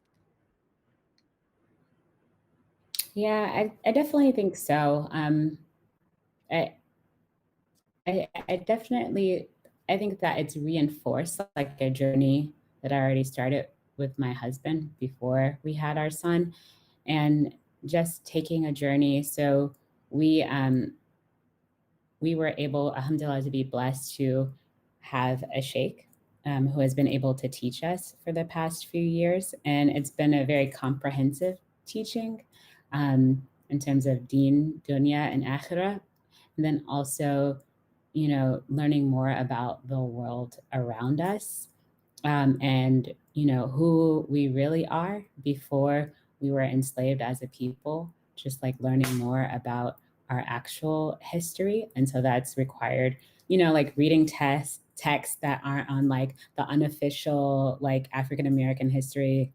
[SPEAKER 3] Yeah, I definitely think so. I, I definitely I think that it's reinforced like a journey that I already started with my husband before we had our son, and just taking a journey. So we um, we were able, alhamdulillah, to be blessed to have a sheikh who has been able to teach us for the past few years. And it's been a very comprehensive teaching in terms of deen, dunya, and akhirah. And then also, learning more about the world around us, and who we really are before we were enslaved as a people, just like learning more about our actual history. And so that's required, like reading texts that aren't on like the unofficial like African American history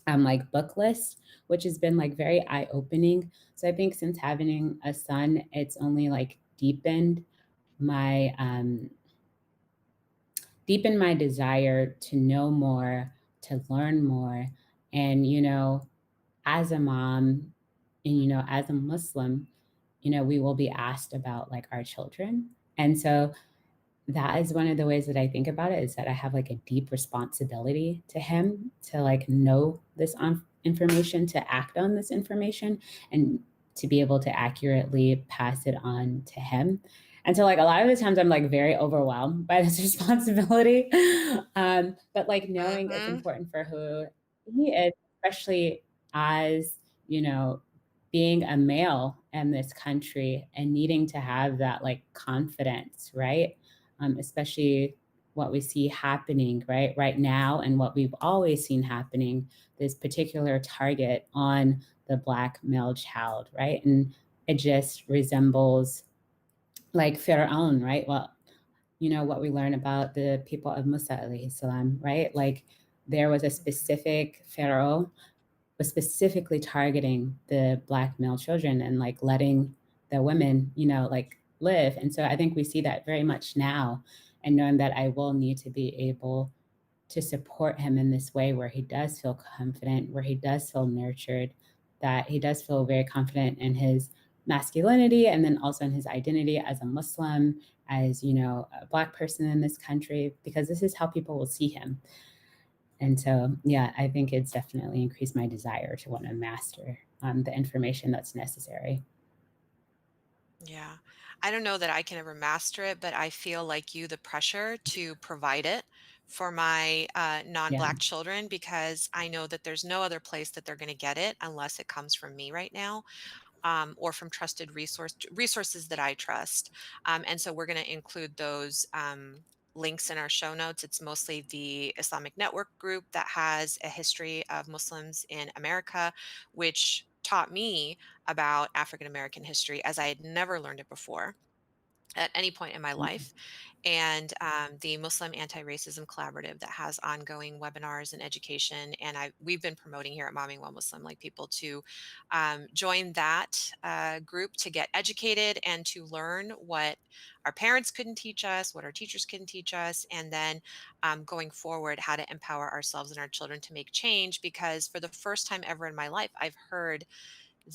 [SPEAKER 3] like book list, which has been like very eye-opening. So I think since having a son, it's only like my um deepen my desire to know more, to learn more. And, as a mom and, as a Muslim, we will be asked about like our children. And so that is one of the ways that I think about it, is that I have like a deep responsibility to him to like know this information, to act on this information, and to be able to accurately pass it on to him. And so like a lot of the times I'm like very overwhelmed by this responsibility. But like knowing it's
[SPEAKER 2] Mhm.
[SPEAKER 3] important for who he is, especially as, you know, being a male in this country and needing to have that like confidence, right? Especially what we see happening right now, and what we've always seen happening, this particular target on the Black male child, right? And it just resembles like Pharaoh, right? Well, what we learn about the people of Musa alayhi salam, right? Like there was a
[SPEAKER 2] Mhm.
[SPEAKER 3] specific Pharaoh was specifically targeting the Black male children and like letting the women, like live. And so I think we see that very much now, and knowing that I will need to be able to support him in this way where he does feel confident, where he does feel nurtured, that he does feel very confident in his masculinity, and then also in his identity as a Muslim, as, a Black person in this country, because this is how people will see him. And so, yeah, I think it's definitely increased my desire to want to master the information that's necessary.
[SPEAKER 2] Yeah. I don't know that I can ever master it, but I feel like you the pressure to provide it for my
[SPEAKER 3] Yeah.
[SPEAKER 2] non-Black children, because I know that there's no other place that they're going to get it unless it comes from me right now, or from trusted resources that I trust. And so we're going to include those links in our show notes. It's mostly the Islamic Network group that has a history of Muslims in America, which taught me about African American history as I had never learned it before at any point in my life, and the Muslim Anti-Racism Collaborative that has ongoing webinars and education. And we've been promoting here at Mommyingwhilemuslim, like people to join that group to get educated and to learn what our parents couldn't teach us, what our teachers couldn't teach us, and then going forward, how to empower ourselves and our children to make change. Because for the first time ever in my life, I've heard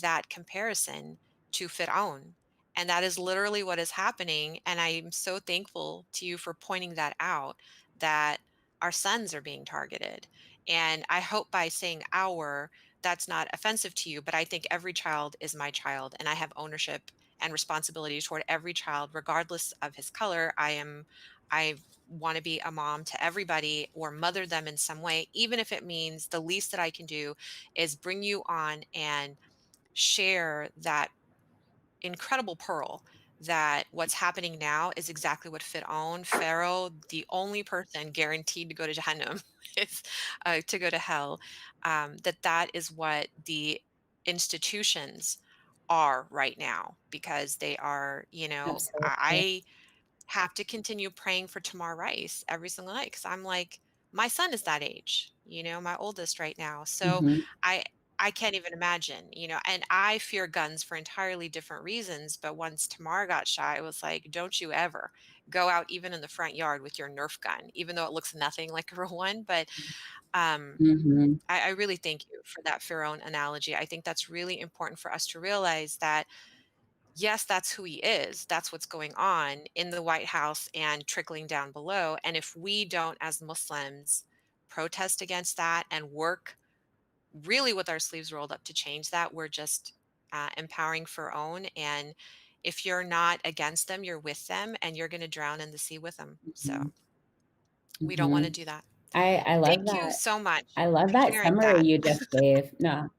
[SPEAKER 2] that comparison to Fir'aun. And that is literally what is happening. And I'm so thankful to you for pointing that out, that our sons are being targeted. And I hope by saying our, that's not offensive to you, but I think every child is my child. And I have ownership and responsibility toward every child, regardless of his color. I want to be a mom to everybody or mother them in some way, even if it means the least that I can do is bring you on and share that incredible pearl, that what's happening now is exactly what Pharaoh, the only person guaranteed to go to Jahannam, is to go to hell. That is what the institutions are right now, because they are,
[SPEAKER 3] Absolutely.
[SPEAKER 2] I have to continue praying for Tamar Rice every single night, because I'm like, my son is that age, my oldest right now. So
[SPEAKER 3] Mhm.
[SPEAKER 2] I I can't even imagine, and I fear guns for entirely different reasons. But once Tamar got shot, I was like, don't you ever go out even in the front yard with your Nerf gun, even though it looks nothing like a real one. But um,
[SPEAKER 3] Mhm,
[SPEAKER 2] I really thank you for that Pharaoh analogy. I think that's really important for us to realize that, yes, that's who he is. That's what's going on in the White House and trickling down below. And if we don't, as Muslims, protest against that and work really with our sleeves rolled up to change that, we're just empowering for own. And if you're not against them, you're with them and you're going to drown in the sea with them. So
[SPEAKER 3] mhm,
[SPEAKER 2] we don't want to
[SPEAKER 3] mhm.
[SPEAKER 2] do that.
[SPEAKER 3] I love
[SPEAKER 2] Thank you
[SPEAKER 3] that.
[SPEAKER 2] so much
[SPEAKER 3] I love
[SPEAKER 2] for
[SPEAKER 3] that
[SPEAKER 2] sharing
[SPEAKER 3] summary
[SPEAKER 2] that.
[SPEAKER 3] you just gave. No,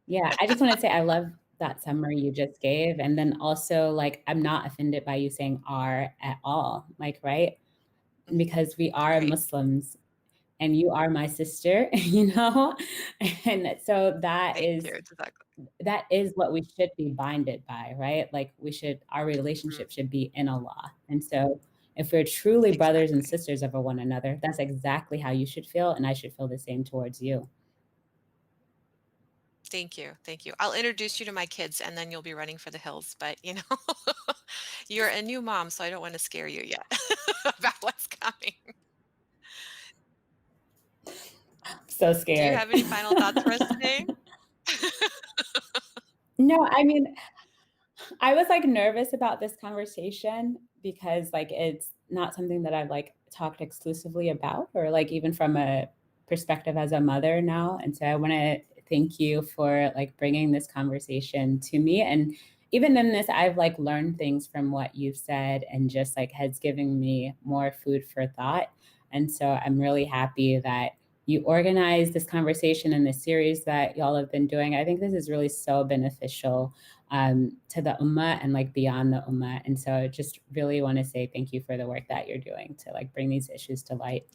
[SPEAKER 3] yeah, I just wanna say I love that summary you just gave, and then also, like, I'm not offended by you saying "are" at all, like, right?
[SPEAKER 2] Mm,
[SPEAKER 3] Because we are
[SPEAKER 2] right.
[SPEAKER 3] Muslims, and you are my sister, And so
[SPEAKER 2] Thank you. Exactly.
[SPEAKER 3] that is what we should be binded by, right? Like our
[SPEAKER 2] Mhm.
[SPEAKER 3] relationship should be in Allah. And so if we're truly brothers and
[SPEAKER 2] Exactly.
[SPEAKER 3] sisters of one another, that's exactly how you should feel. And I should feel the same towards you.
[SPEAKER 2] Thank you. Thank you. I'll introduce you to my kids and then you'll be running for the hills. But, you're a new mom, so I don't want to scare you yet about what's coming.
[SPEAKER 3] So
[SPEAKER 2] Do you
[SPEAKER 3] scared.
[SPEAKER 2] have any final thoughts for us today?
[SPEAKER 3] No, I mean, I was like nervous about this conversation because like it's not something that I've like talked exclusively about or like even from a perspective as a mother now. And so I want to thank you for like bringing this conversation to me. And even in this, I've like learned things from what you've said and just like has given me more food for thought. And so I'm really happy that you organized this conversation in this series that y'all have been doing. I think this is really so beneficial to the ummah and like beyond the ummah. And so I just really want to say thank you for the work that you're doing to like bring these issues to light.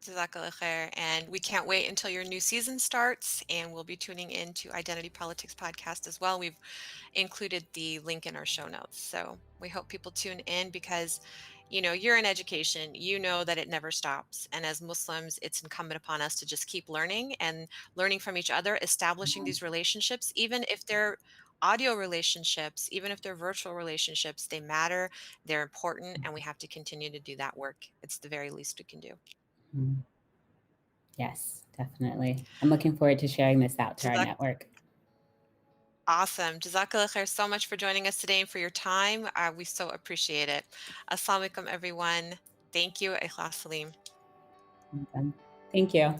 [SPEAKER 2] Jazakallah khair. And we can't wait until your new season starts. And we'll be tuning in to Identity Politics Podcast as well. We've included the link in our show notes. So we hope people tune in because, you're in education, you know that it never stops. And as Muslims, it's incumbent upon us to just keep learning and learning from each other, establishing these relationships, even if they're audio relationships, even if they're virtual relationships, they matter, they're important, and we have to continue to do that work. It's the very least we can do.
[SPEAKER 3] Mhm. Yes, definitely. I'm looking forward to sharing this out to our
[SPEAKER 2] Jazak-
[SPEAKER 3] network.
[SPEAKER 2] awesome. Jazakallah khair so much for joining us today and for your time. We so appreciate it. Assalamu alaikum, everyone. Thank you. Ikhlas Salim.
[SPEAKER 3] Thank you.